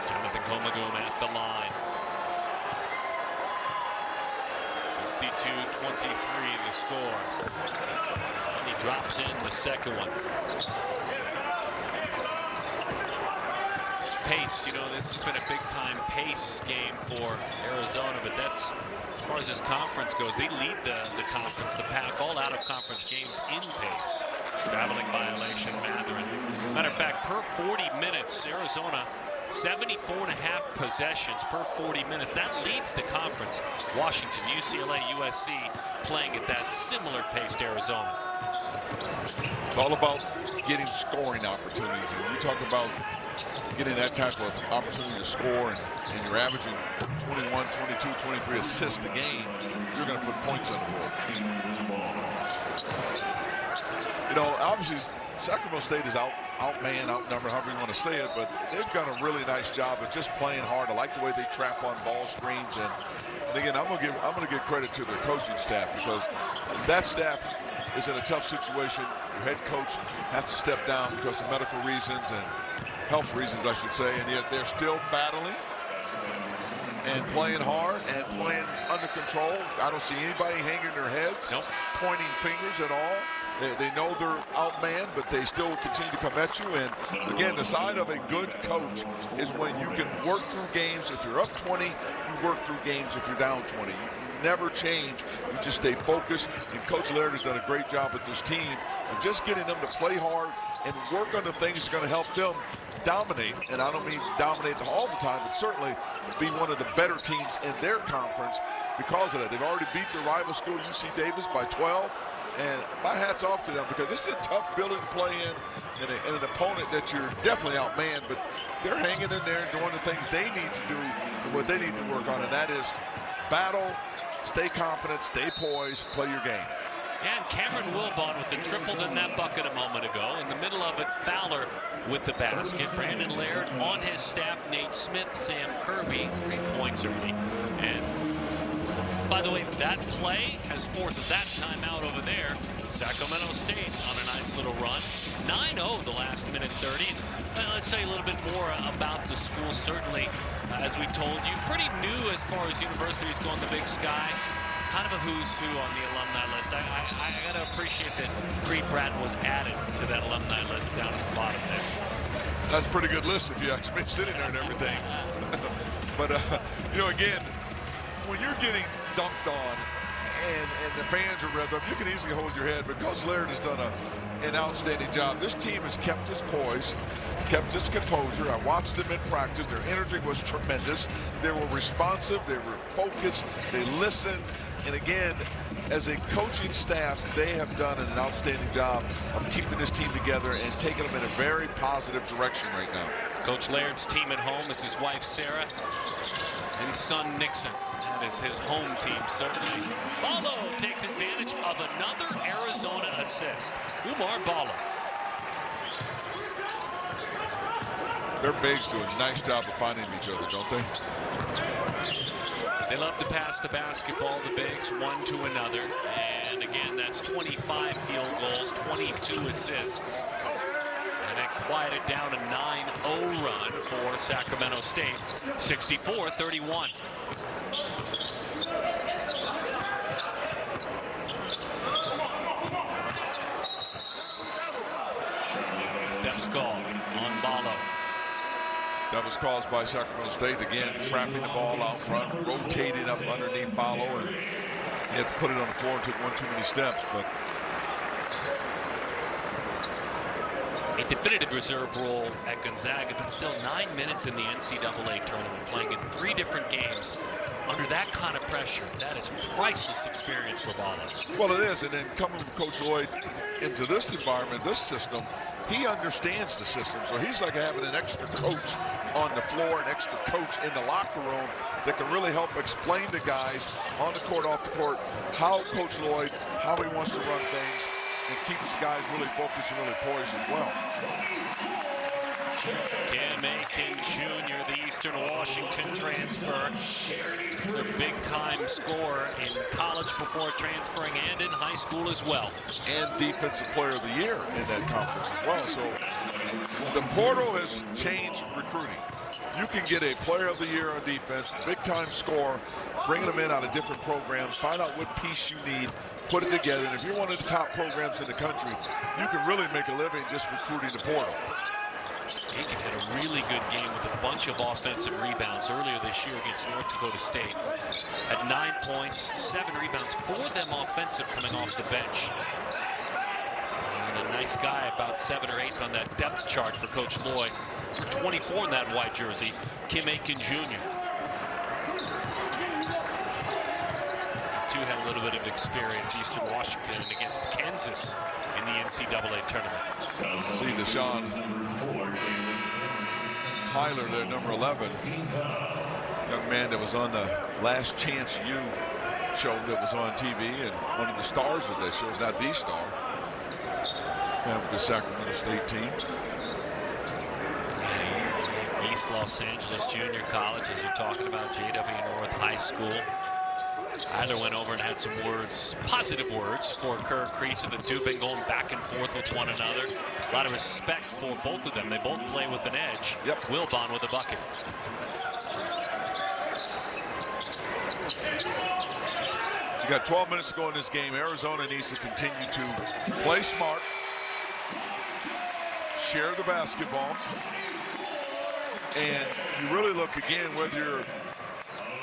Jonathan Comadum at the line. 62-23 the score. And he drops in the second one. Pace, you know, this has been a big-time pace game for Arizona, but that's, as far as this conference goes, they lead the conference, the pack, all out-of-conference games in pace. Traveling violation, Matherin. Matter of fact, per 40 minutes, Arizona 74.5 possessions per 40 minutes. That leads the conference. Washington, UCLA, USC playing at that similar pace to Arizona. It's all about getting scoring opportunities. And you talk about getting that type of opportunity to score, and you're averaging 21, 22, 23 assists a game, you're going to put points on the board. You know, obviously, Sacramento State is outmanned, outnumbered, however you want to say it, but they've done a really nice job of just playing hard. I like the way they trap on ball screens, and again, I'm gonna give credit to their coaching staff, because that staff is in a tough situation. Your head coach has to step down because of medical reasons and health reasons, I should say, and yet they're still battling and playing hard and playing under control. I don't see anybody hanging their heads, nope, pointing fingers at all. They know they're outmanned, but they still continue to come at you. And again, the sign of a good coach is when you can work through games. If you're up 20, you work through games. If you're down 20, you never change. You just stay focused. And Coach Laird has done a great job with this team of just getting them to play hard and work on the things that's going to help them dominate. And I don't mean dominate all the time, but certainly be one of the better teams in their conference because of that. They've already beat their rival school, UC Davis, by 12. And my hat's off to them, because this is a tough building to play in, and an opponent that you're definitely outmanned, but they're hanging in there and doing the things they need to do and what they need to work on, and that is battle, stay confident, stay poised, play your game. And Cameron Wilbon with the triple in that bucket a moment ago. In the middle of it, Fowler with the basket. Brandon Laird on his staff, Nate Smith, Sam Kirby, 3 points early. And by the way, that play has forced that timeout over there. Sacramento State on a nice little run. 9-0 the last minute 30. Let's say a little bit more about the school. Certainly, as we told you, pretty new as far as universities go in the Big Sky. Kind of a who's who on the alumni list. I got to appreciate that Creed Bratton was added to that alumni list down at the bottom there. That's a pretty good list if you actually been sitting there and everything. But, you know, again, when you're getting dunked on and the fans are revved up, you can easily hold your head, because Laird has done an outstanding job. This team has kept its poise, kept its composure. I watched them in practice. Their energy was tremendous. They were responsive. They were focused. They listened. And again, as a coaching staff, they have done an outstanding job of keeping this team together and taking them in a very positive direction right now. Coach Laird's team at home is his wife, Sarah, and son, Nixon. That is his home team, certainly. Ballo takes advantage of another Arizona assist. Umar Ballo. Their bigs do a nice job of finding each other, don't they? They love to pass the basketball, the bigs, one to another. And again, that's 25 field goals, 22 assists. And that quieted down a 9-0 run for Sacramento State, 64-31. Steps called on Ballo. That was caused by Sacramento State, again, trapping the ball out front, rotating up underneath Ballo, and he had to put it on the floor and took one too many steps. But a definitive reserve role at Gonzaga, but still 9 minutes in the NCAA tournament, playing in 3 different games. Under that kind of pressure, that is priceless experience for Balla. Well, it is, and then coming with Coach Lloyd into this environment, this system, he understands the system. So he's like having an extra coach on the floor, an extra coach in the locker room that can really help explain to guys on the court, off the court, how Coach Lloyd, how he wants to run things, and keeps guys really focused and really poised as well. Cam Aiken Jr., the Eastern Washington transfer, the big-time scorer in college before transferring and in high school as well. And Defensive Player of the Year in that conference as well. So the portal has changed recruiting. You can get a Player of the Year on defense, big-time scorer, bringing them in out of different programs, find out what piece you need, put it together. And if you're one of the top programs in the country, you can really make a living just recruiting the portal. Aiken had a really good game with a bunch of offensive rebounds earlier this year against North Dakota State. Had 9 points, 7 rebounds, 4 of them offensive coming off the bench. And a nice guy, about 7th or 8th on that depth chart for Coach Lloyd. 24 in that white jersey, Cam Aiken Jr. Two had a little bit of experience, Eastern Washington against Kansas in the NCAA tournament. See Deshaun Hyler there, number 11. Young man that was on the Last Chance U show that was on TV, and one of the stars of that show, if not the star, with the Sacramento State team. East Los Angeles Junior College, as you're talking about, JW North High School. Hyler went over and had some words, positive words, for Kerr Kriisa. The two been going back and forth with one another. A lot of respect for both of them. They both play with an edge. Yep. Wilbon with a bucket. You got 12 minutes to go in this game. Arizona needs to continue to play smart, share the basketball, and you really look again, whether you're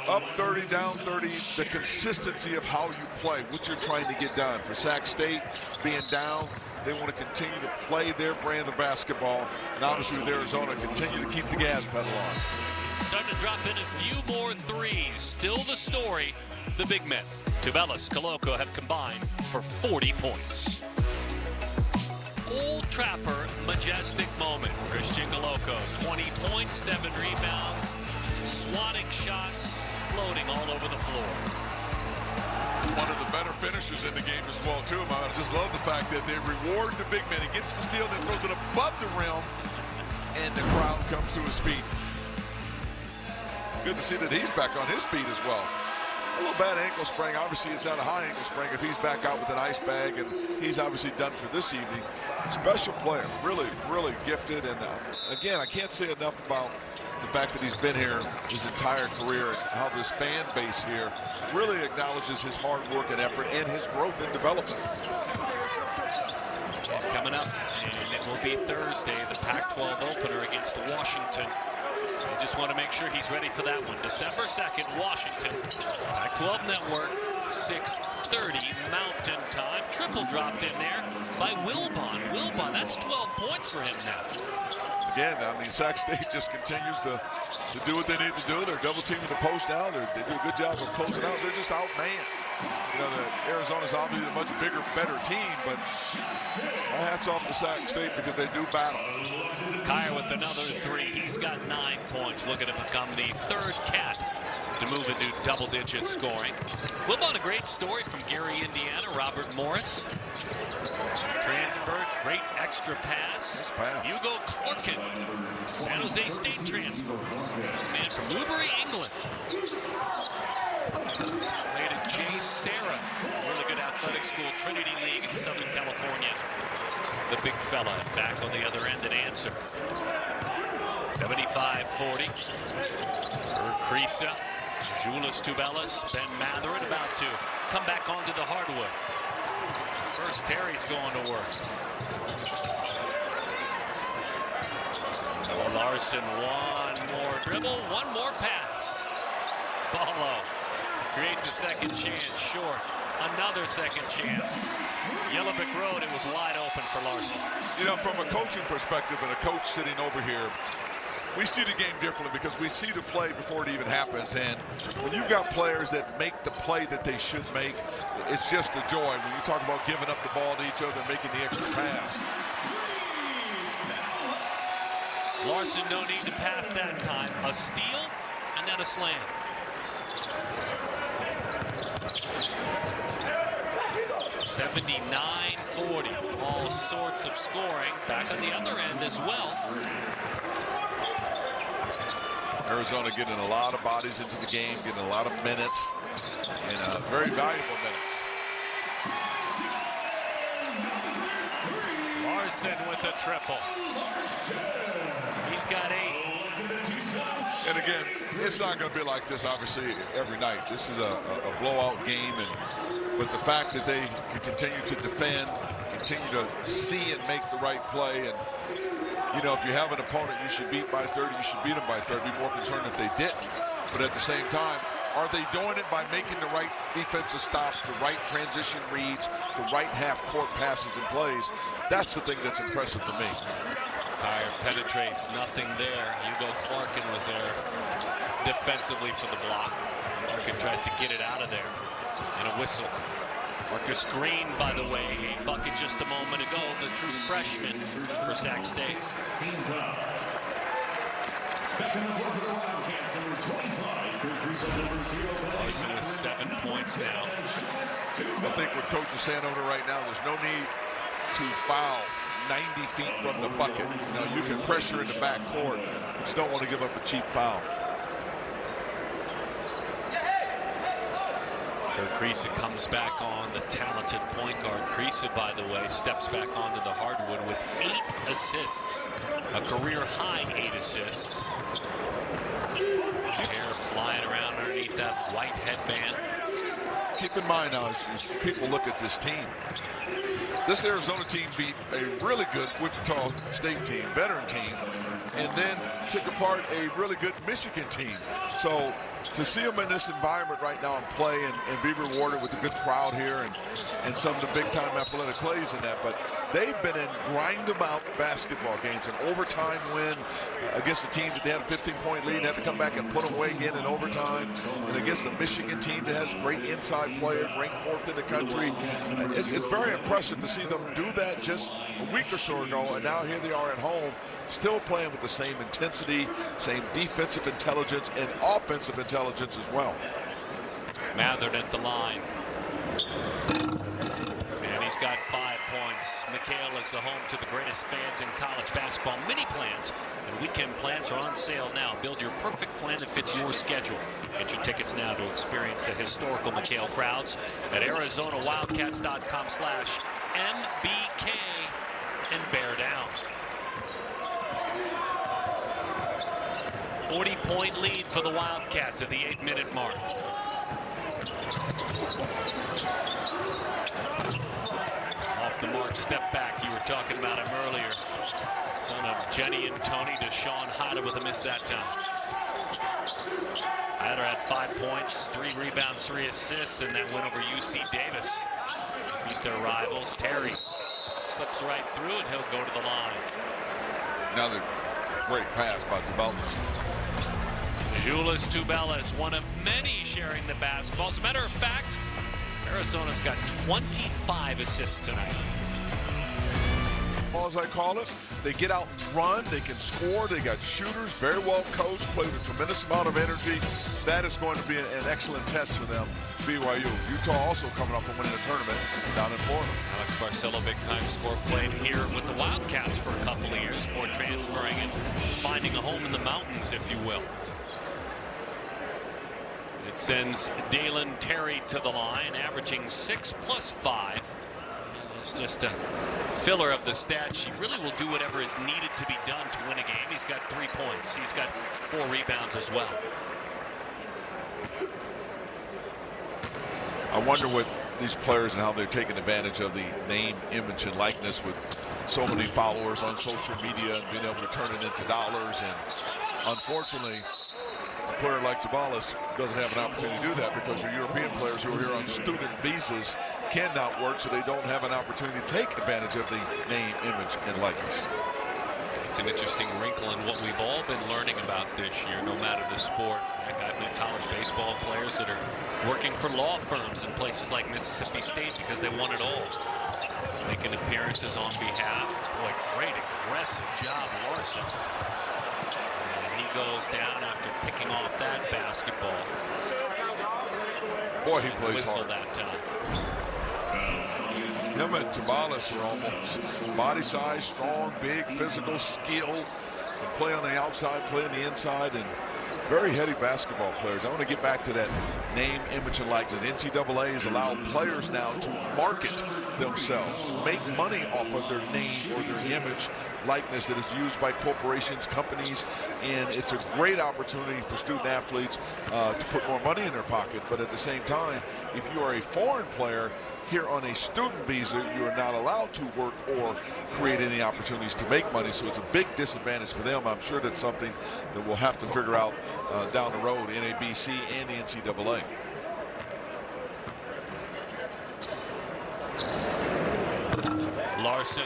up 30, down 30, the consistency of how you play, what you're trying to get done. For Sac State, being down, they want to continue to play their brand of basketball, and obviously with Arizona, continue to keep the gas pedal on. Starting to drop in a few more threes. Still the story, the big men, Tubelis, Koloko, have combined for 40 points. Old Trapper, majestic moment. Christian Koloko, 20 points, 7 rebounds, swatting shots, floating all over the floor. One of the better finishers in the game as well, too. I just love the fact that they reward the big man. He gets the steal and throws it above the rim, and the crowd comes to his feet. Good to see that he's back on his feet as well. A little bad ankle sprain. Obviously, it's not a high ankle sprain if he's back out with an ice bag, and he's obviously done for this evening. Special player, really, really gifted. And again, I can't say enough about the fact that he's been here his entire career and how this fan base here really acknowledges his hard work and effort and his growth and development. Coming up, and it will be Thursday, the Pac-12 opener against Washington. I just want to make sure he's ready for that one. December 2nd, Washington. Pac-12 Network, 6:30 Mountain Time. Triple dropped in there by Wilbon. Wilbon, that's 12 points for him now. Again, I mean, Sac State just continues to do what they need to do. They're double teaming the post now. They do a good job of closing out. They're just outmanned. You know, Arizona's obviously a much bigger, better team, but hats off to Sac State because they do battle. Kyer with another 3. He's got 9 points, looking to become the 3rd cat to move into double-digit scoring. Wilbon, a great story from Gary, Indiana. Robert Morris transferred, great extra pass. Nice pass. Hugo Clorkin, San Jose State transfer. Man from Newbury, England. Played at J. Sarah, really good athletic school, Trinity League in Southern California. The big fella back on the other end and answer. 75-40. Kriisa, Julius Tubelis, Ben Matherin about to come back onto the hardwood. First, Terry's going to work. Larson, one more dribble, one more pass. Balla creates a second chance short. another second chance. Yellowbrick Road, it was wide open for Larson. You know, from a coaching perspective and a coach sitting over here, we see the game differently because we see the play before it even happens. And when you've got players that make the play that they should make, it's just a joy. When you talk about giving up the ball to each other and making the extra pass. Larson, no need to pass that time. A steal and then a slam. (79-40). All sorts of scoring. Back on the other end as well. Arizona getting a lot of bodies into the game, getting a lot of minutes, and very valuable minutes. Larson with a triple. He's got 8. And again, it's not going to be like this, obviously, every night. This is a blowout game, but the fact that they can continue to defend, continue to see and make the right play, and you know, if you have an opponent you should beat by 30, you should beat them by 30. Be more concerned if they didn't. But at the same time, are they doing it by making the right defensive stops, the right transition reads, the right half-court passes and plays? That's the thing that's impressive to me. Kyer penetrates, nothing there. Hugo Clarkin was there defensively for the block. Clarkin tries to get it out of there. And a whistle. Marcus Green, by the way, a bucket just a moment ago, the true freshman for Sac State. Larson with 7 points now. I think what Coach is saying over right now, there's no need to foul 90 feet from the bucket. Now, you can pressure in the back court, but you don't want to give up a cheap foul. Kriisa comes back on, the talented point guard. Kriisa, by the way, steps back onto the hardwood with 8 assists. A career high 8 assists. Hair flying around underneath that white headband. Keep in mind now, as people look at this team, this Arizona team beat a really good Wichita State team, veteran team, and then took apart a really good Michigan team. So to see them in this environment right now and play and be rewarded with a good crowd here and some of the big-time athletic plays in that, but they've been in grind-em-out basketball games, an overtime win against a team that they had a 15-point lead, had to come back and put them away again in overtime, and against the Michigan team that has great inside players, ranked 4th in the country. It's very impressive to see them do that just a week or so ago, and now here they are at home, still playing with the same intensity, same defensive intelligence, and offensive intelligence as well. Mathered at the line. And he's got 5 points. McHale is the home to the greatest fans in college basketball. Mini plans and weekend plans are on sale now. Build your perfect plan that fits your schedule. Get your tickets now to experience the historical McHale crowds at ArizonaWildcats.com/MBK and bear down. 40-point lead for the Wildcats at the 8-minute mark. Off the mark, step back. You were talking about him earlier. Son of Jenny and Tony, Deshaun Hader with a miss that time. Hader had 5 points, 3 rebounds, 3 assists, and that win over UC Davis. Beat their rivals. Terry slips right through, and he'll go to the line. Another great pass by Tubelis. Julius Tubelis, one of many sharing the basketball. As a matter of fact, Arizona's got 25 assists tonight. As I call it, they get out and run, they can score, they got shooters, very well coached, play with a tremendous amount of energy. That is going to be an excellent test for them. BYU. Utah also coming up and winning a tournament down in Florida. Alex Barcelo, big-time score, played here with the Wildcats for a couple of years before transferring and finding a home in the mountains, if you will. It sends Dalen Terry to the line, averaging 6 + 5. And it's just a filler of the stat sheet. Really will do whatever is needed to be done to win a game. He's got 3 points. He's got 4 rebounds as well. I wonder what these players and how they're taking advantage of the name, image, and likeness with so many followers on social media and being able to turn it into dollars. And unfortunately, player like Tabalis doesn't have an opportunity to do that because your European players who are here on student visas cannot work, so they don't have an opportunity to take advantage of the name, image, and likeness. It's an interesting wrinkle in what we've all been learning about this year, no matter the sport. I've met college baseball players that are working for law firms in places like Mississippi State because they want it all. Making appearances on behalf. Boy, great aggressive job, Larson. And he goes down after picking off that basketball. Boy, he plays Whistle hard. That time. Him and Tabalis are almost body size, strong, big, physical, skilled. Can play on the outside, play on the inside, and very heady basketball players. I want to get back to that name, image, and likeness. NCAA has allowed players now to market themselves, make money off of their name or their image, likeness that is used by corporations, companies, and it's a great opportunity for student athletes to put more money in their pocket. But at the same time, if you are a foreign player here on a student visa, you are not allowed to work or create any opportunities to make money, so it's a big disadvantage for them. I'm sure that's something that we'll have to figure out down the road, NABC and the NCAA. Larson.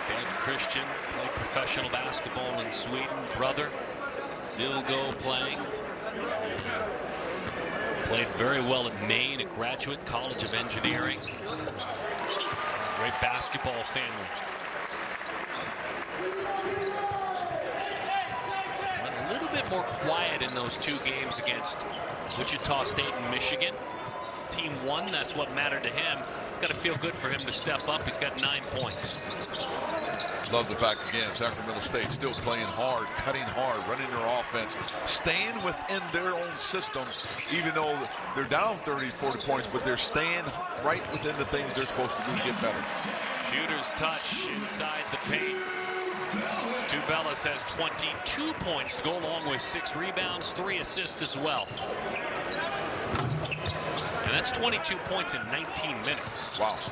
Ben Christian played professional basketball in Sweden. Brother, Ilgo playing. Played very well at Maine, a graduate college of engineering. Great basketball family. Went a little bit more quiet in those two games against Wichita State and Michigan. Team won, that's what mattered to him. It's got to feel good for him to step up. He's got 9 points. Love the fact, again, Sacramento State still playing hard, cutting hard, running their offense, staying within their own system, even though they're down 30, 40 points, but they're staying right within the things they're supposed to do to get better. Shooter's touch inside the paint. Tubelis has 22 points to go along with 6 rebounds, 3 assists as well. And that's 22 points in 19 minutes. Wow. Oh,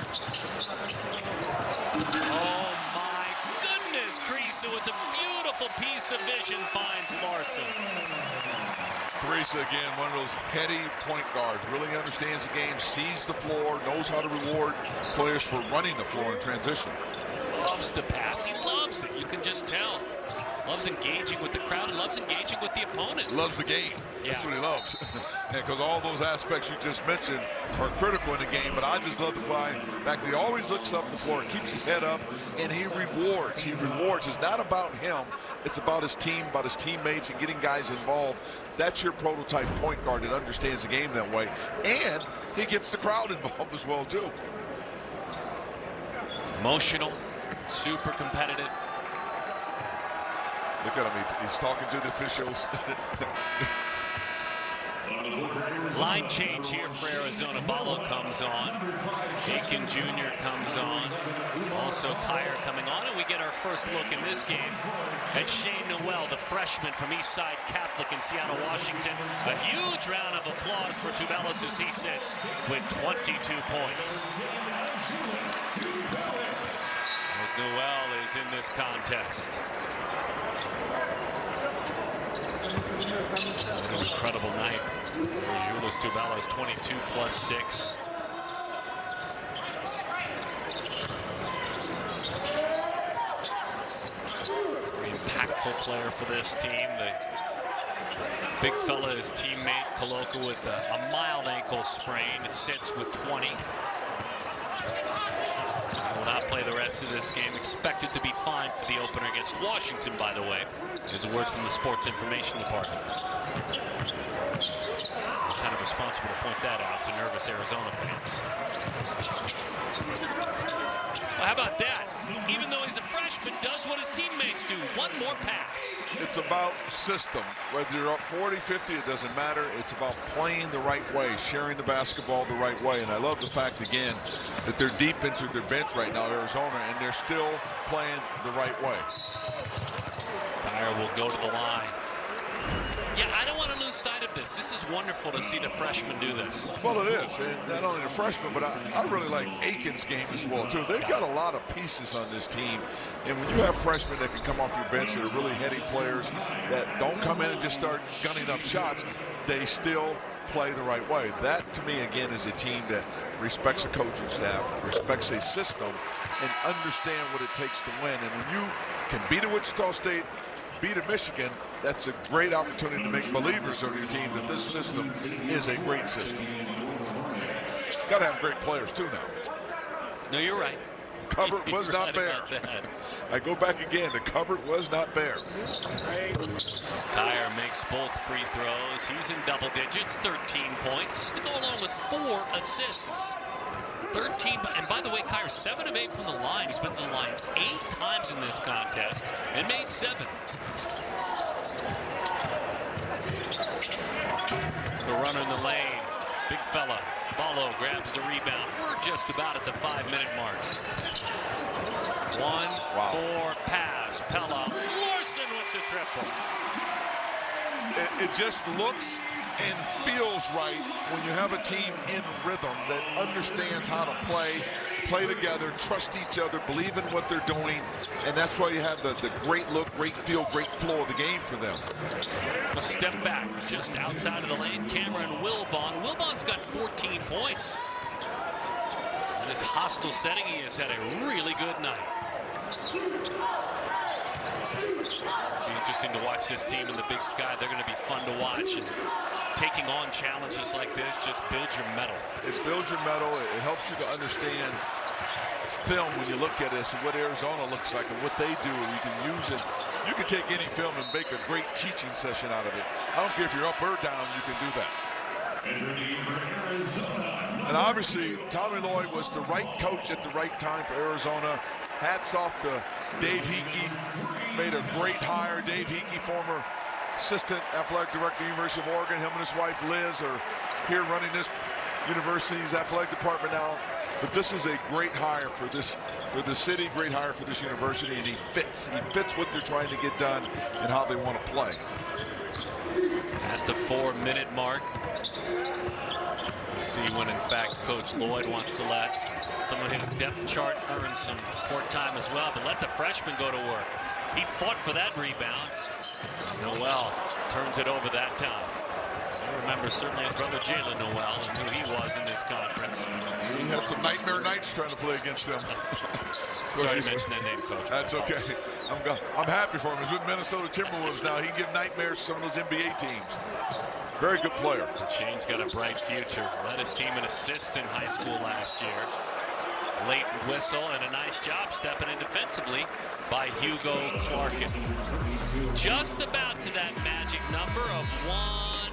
my goodness. Creasa with a beautiful piece of vision finds Larson. Creasa, again, one of those heady point guards, really understands the game, sees the floor, knows how to reward players for running the floor in transition. Loves to pass. He loves it. You can just tell. Loves engaging with the crowd and loves engaging with the opponent. Loves the game. That's what he loves. Because all those aspects you just mentioned are critical in the game, but I just love the fact he always looks up the floor, keeps his head up, and he rewards. He rewards. It's not about him. It's about his team, about his teammates, and getting guys involved. That's your prototype point guard that understands the game that way. And he gets the crowd involved as well, too. Emotional, super competitive. Look at him, he's talking to the officials. Line change here for Arizona. Ballo comes on. Aiken Jr. comes on. Also Kyer coming on, and we get our first look in this game at Shane Noel, the freshman from Eastside Catholic in Seattle, Washington. A huge round of applause for Tubelis as he sits with 22 points. As Noel is in this contest. What an incredible night for Julius Tubelis, 22 plus 6. Very impactful player for this team. The big fella, his teammate Koloka, with a mild ankle sprain, sits with 20. Will not play the rest of this game. Expected to be fine for the opener against Washington, by the way. There's a word from the Sports Information Department. Kind of responsible to point that out to nervous Arizona fans. Well, how about that? Even though he's a freshman, does what his teammates do. One more pass. It's about system. Whether you're up 40, 50, it doesn't matter. It's about playing the right way, sharing the basketball the right way. And I love the fact, again, that they're deep into their bench right now, Arizona, and they're still playing the right way. Kyer will go to the line. Yeah, I don't want to lose lose sight of this. This is wonderful to see the freshmen do this. Well, it is, and not only the freshmen, but I really like Aiken's game as well, too. They've got a lot of pieces on this team, and when you have freshmen that can come off your bench that are really heady players that don't come in and just start gunning up shots, they still play the right way. That, to me, again, is a team that respects a coaching staff, respects a system, and understand what it takes to win. And when you can beat a Wichita State, beat a Michigan, that's a great opportunity to make believers on your team that this system is a great system. Got to have great players, too, now. No, you're right. Cupboard was not bare. I go back again. The cupboard was not bare. Kyer makes both free throws. He's in double digits, 13 points, to go along with 4 assists. 13, and by the way, Kyer 7 of 8 from the line. He's been to the line 8 times in this contest and made 7. The runner in the lane, big fella. Ballo grabs the rebound. We're just about at the 5-minute mark. One more pass. Pella Larson with the triple. It just looks and feels right when you have a team in rhythm that understands how to play together, trust each other, believe in what they're doing, and that's why you have the great look, great feel, great flow of the game for them. A step back just outside of the lane. Cameron Wilbon. Wilbon's got 14 points. In this hostile setting, he has had a really good night. Be interesting to watch this team in the Big Sky. They're going to be fun to watch. And taking on challenges like this just builds your mettle. It builds your mettle. It helps you to understand film when you look at this and what Arizona looks like and what they do. You can use it. You can take any film and make a great teaching session out of it. I don't care if you're up or down, you can do that. And obviously, Tommy Lloyd was the right coach at the right time for Arizona. Hats off to Dave Hickey. Made a great hire. Dave Hickey, former assistant athletic director of the University of Oregon. Him and his wife Liz are here running this university's athletic department now. But this is a great hire for the city, great hire for this university, and he fits what they're trying to get done and how they want to play. At the 4-minute mark, we'll see when in fact Coach Lloyd wants to let some of his depth chart earn some court time as well, but let the freshman go to work. He fought for that rebound. Noel turns it over that time. I remember certainly his brother Jalen Noel and who he was in this conference. He had some nightmare nights trying to play against them. Sorry to mention that name, Coach. That's okay. I'm happy for him. He's with Minnesota Timberwolves now. He can give nightmares to some of those NBA teams. Very good player. Shane's got a bright future. Led his team in assists in high school last year. Late whistle and a nice job stepping in defensively by Hugo Clarkin. Just about to that magic number of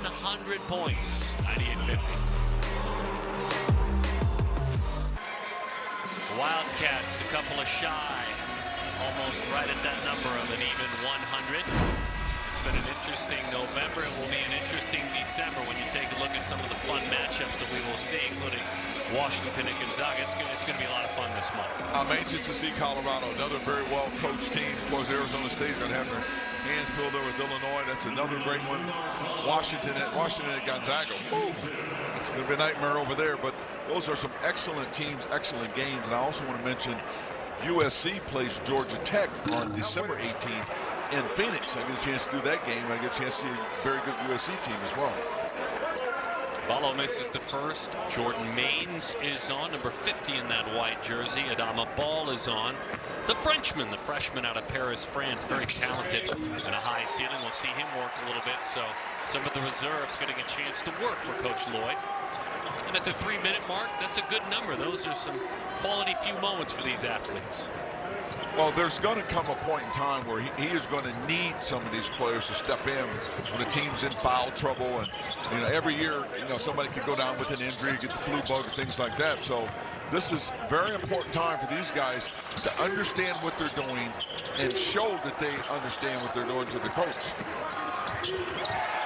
100 points. 98-50. Wildcats a couple of shy. Almost right at that number of an even 100. It's been an interesting November. It will be an interesting December when you take a look at some of the fun matchups that we will see, including Washington and Gonzaga. It's going to be a lot of fun this month. I'm anxious to see Colorado, another very well-coached team. Of course, Arizona State are going to have their hands filled over with Illinois. That's another great one. Washington at Gonzaga. Woo. It's going to be a nightmare over there, but those are some excellent teams, excellent games. And I also want to mention USC plays Georgia Tech on December 18th in Phoenix. I get a chance to do that game. I get a chance to see a very good USC team as well. Ballo misses the first. Jordan Maines is on, number 50 in that white jersey. Adama Ball is on. The freshman out of Paris, France, very talented and a high ceiling. We'll see him work a little bit. So some of the reserves getting a chance to work for Coach Lloyd. And at the 3-minute mark, that's a good number. Those are some quality few moments for these athletes. Well, there's going to come a point in time where he is going to need some of these players to step in when the team's in foul trouble. And, every year, somebody could go down with an injury, get the flu bug, and things like that. So this is a very important time for these guys to understand what they're doing and show that they understand what they're doing to the coach.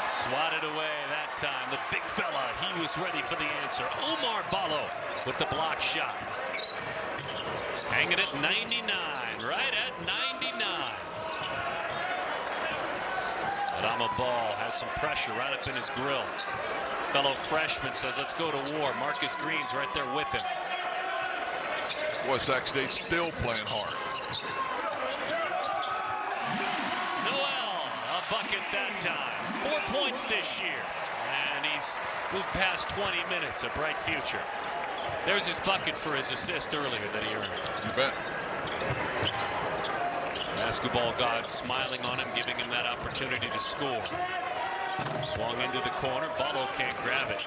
Swatted away that time. The big fella, he was ready for the answer. Omar Ballo with the block shot. Hanging at 99, right at 99. Adama Ball has some pressure right up in his grill. Fellow freshman says, let's go to war. Marcus Green's right there with him. Boy, Sac State still playing hard. Noel, a bucket that time. 4 points this year. And he's moved past 20 minutes, a bright future. There's his bucket for his assist earlier that he earned. You bet. Basketball god smiling on him, giving him that opportunity to score. Swung into the corner. Ballo can't grab it.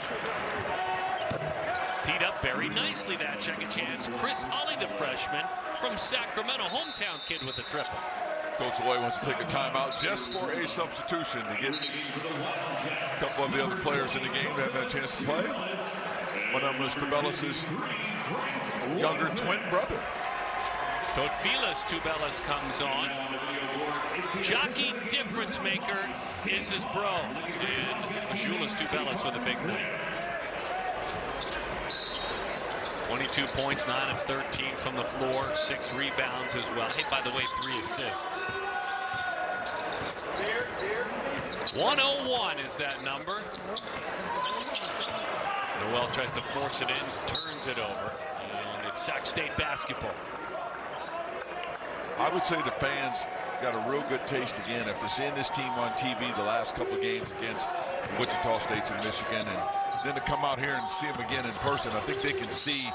Teed up very nicely, that second chance. Chris Ollie, the freshman from Sacramento, hometown kid with a triple. Coach Loy wants to take a timeout just for a substitution to get a couple of the other players in the game that had a chance to play. One of them is Tubelis' younger twin brother. Totfilas Tubelis comes on. Jockey difference maker is his bro. And Julius Tubelis with a big night. 22 points, 9 of 13 from the floor, 6 rebounds as well. Hey, by the way, 3 assists. 101 is that number. Noel tries to force it in, turns it over, and it's Sac State basketball. I would say the fans got a real good taste again after seeing this team on TV the last couple of games against Wichita State and Michigan, and then to come out here and see them again in person. I think they can see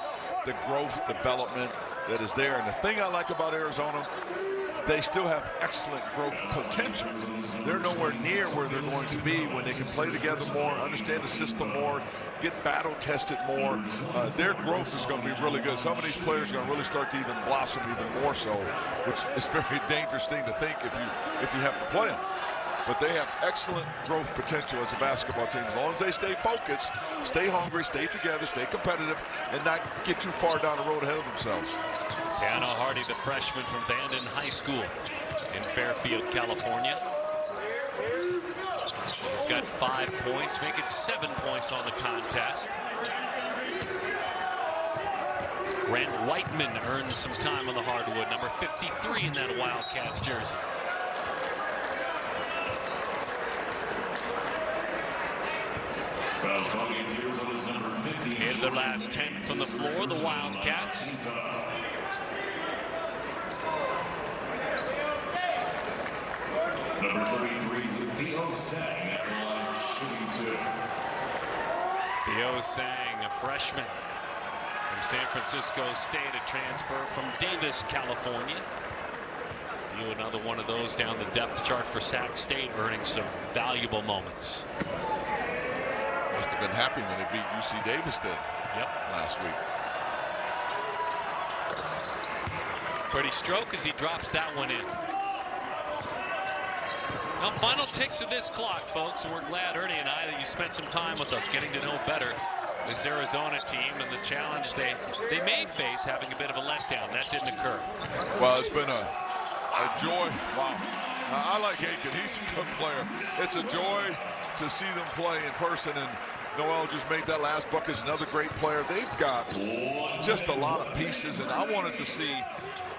the growth development that is there. And the thing I like about Arizona, they still have excellent growth potential. They're nowhere near where they're going to be when they can play together more, understand the system more, get battle tested more. Their growth is going to be really good. Some of these players are going to really start to even blossom even more so, which is a very dangerous thing to think if you have to play them. But they have excellent growth potential as a basketball team. As long as they stay focused, stay hungry, stay together, stay competitive, and not get too far down the road ahead of themselves. Tano Hardy, the freshman from Vanden High School in Fairfield, California. He's got 5 points, making 7 points on the contest. Grant Whiteman earns some time on the hardwood, number 53 in that Wildcats jersey. In the last 10 from the floor, the Wildcats. Number 33, Theo Sang. Theo Sang, a freshman from San Francisco State, a transfer from Davis, California. Theo, another one of those down the depth chart for Sac State, earning some valuable moments. Must have been happy when they beat UC Davis then. Yep. Last week. Pretty stroke as he drops that one in. Now, final ticks of this clock, folks, and we're glad, Ernie and I, that you spent some time with us getting to know better this Arizona team and the challenge they may face, having a bit of a letdown. That didn't occur. Well, it's been a joy. Wow. I like Aiken. He's a good player. It's a joy to see them play in person, and Noel just made that last bucket. He's another great player. They've got just a lot of pieces, and I wanted to see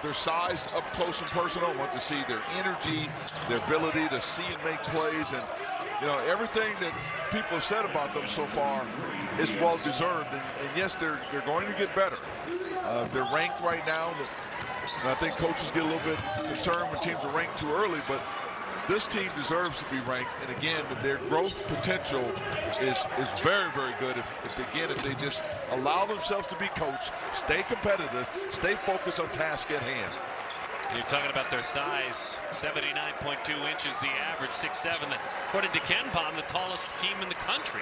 their size up close and personal. I want to see their energy, their ability to see and make plays, and you know, everything that people have said about them so far is well deserved. And yes, they're going to get better. They're ranked right now, and I think coaches get a little bit concerned when teams are ranked too early, but this team deserves to be ranked, and again, their growth potential is very, very good. If they just allow themselves to be coached, stay competitive, stay focused on task at hand. You're talking about their size, 79.2 inches, the average, 6'7". According to Ken Pom, the tallest team in the country.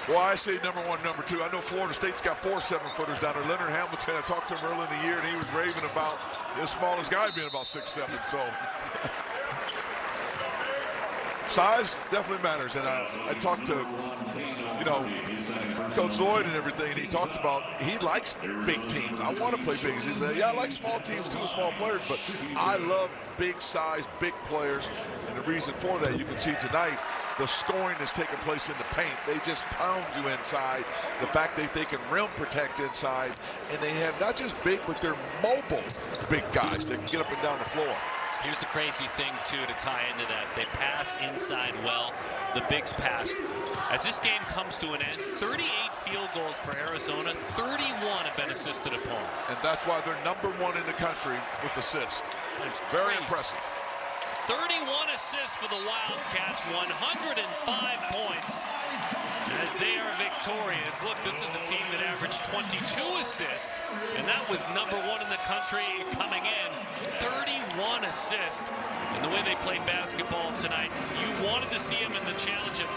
Well, I say number one, number two. I know Florida State's got 4 7-footers down there. Leonard Hamilton, I talked to him early in the year, and he was raving about the smallest guy being about 6'7". So size definitely matters, and I talked to, you know, Coach Lloyd and everything, and he talked about he likes big teams. I want to play big. He said, yeah, I like small teams too, small players, but I love big size, big players, and the reason for that, you can see tonight, the scoring that's taking place in the paint. They just pound you inside. The fact that they can rim protect inside, and they have not just big, but they're mobile big guys that can get up and down the floor. Here's the crazy thing, too, to tie into that. They pass inside well. The bigs passed. As this game comes to an end, 38 field goals for Arizona. 31 have been assisted upon. And that's why they're #1 in the country with assists. That's very crazy. impressive. 31 assists for the Wildcats, 105 points as they are victorious. Look, this is a team that averaged 22 assists, and that was #1 in the country coming in. 31 assists. And the way they played basketball tonight, you wanted to see them in the challenge of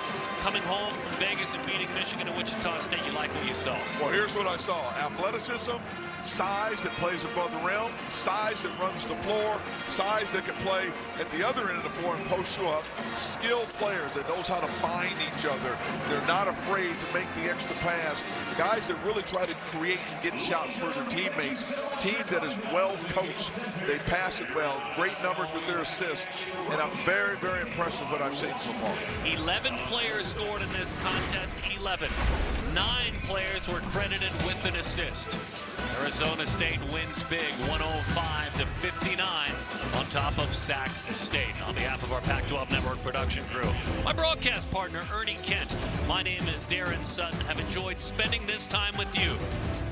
coming home from Vegas and beating Michigan and Wichita State. You like what you saw? Well, here's what I saw. Athleticism, size that plays above the rim, size that runs the floor, size that can play at the other end of the floor and post you up, skilled players that knows how to find each other. They're not afraid to make the extra pass. Guys that really try to create and get shots for their teammates. Team that is well coached. They pass it well. Great numbers with their assists. And I'm very, very impressed with what I've seen so far. 11 players scored in this contest. 11. 9 players were credited with an assist. Arizona State wins big, 105-59 on top of Sac State. On behalf of our Pac-12 Network production crew, my broadcast partner, Ernie Kent. My name is Darren Sutton. Have enjoyed spending this time with you.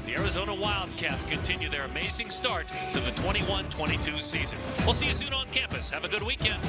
The Arizona Wildcats continue their amazing start to the 21-22 season. We'll see you soon on campus. Have a good weekend.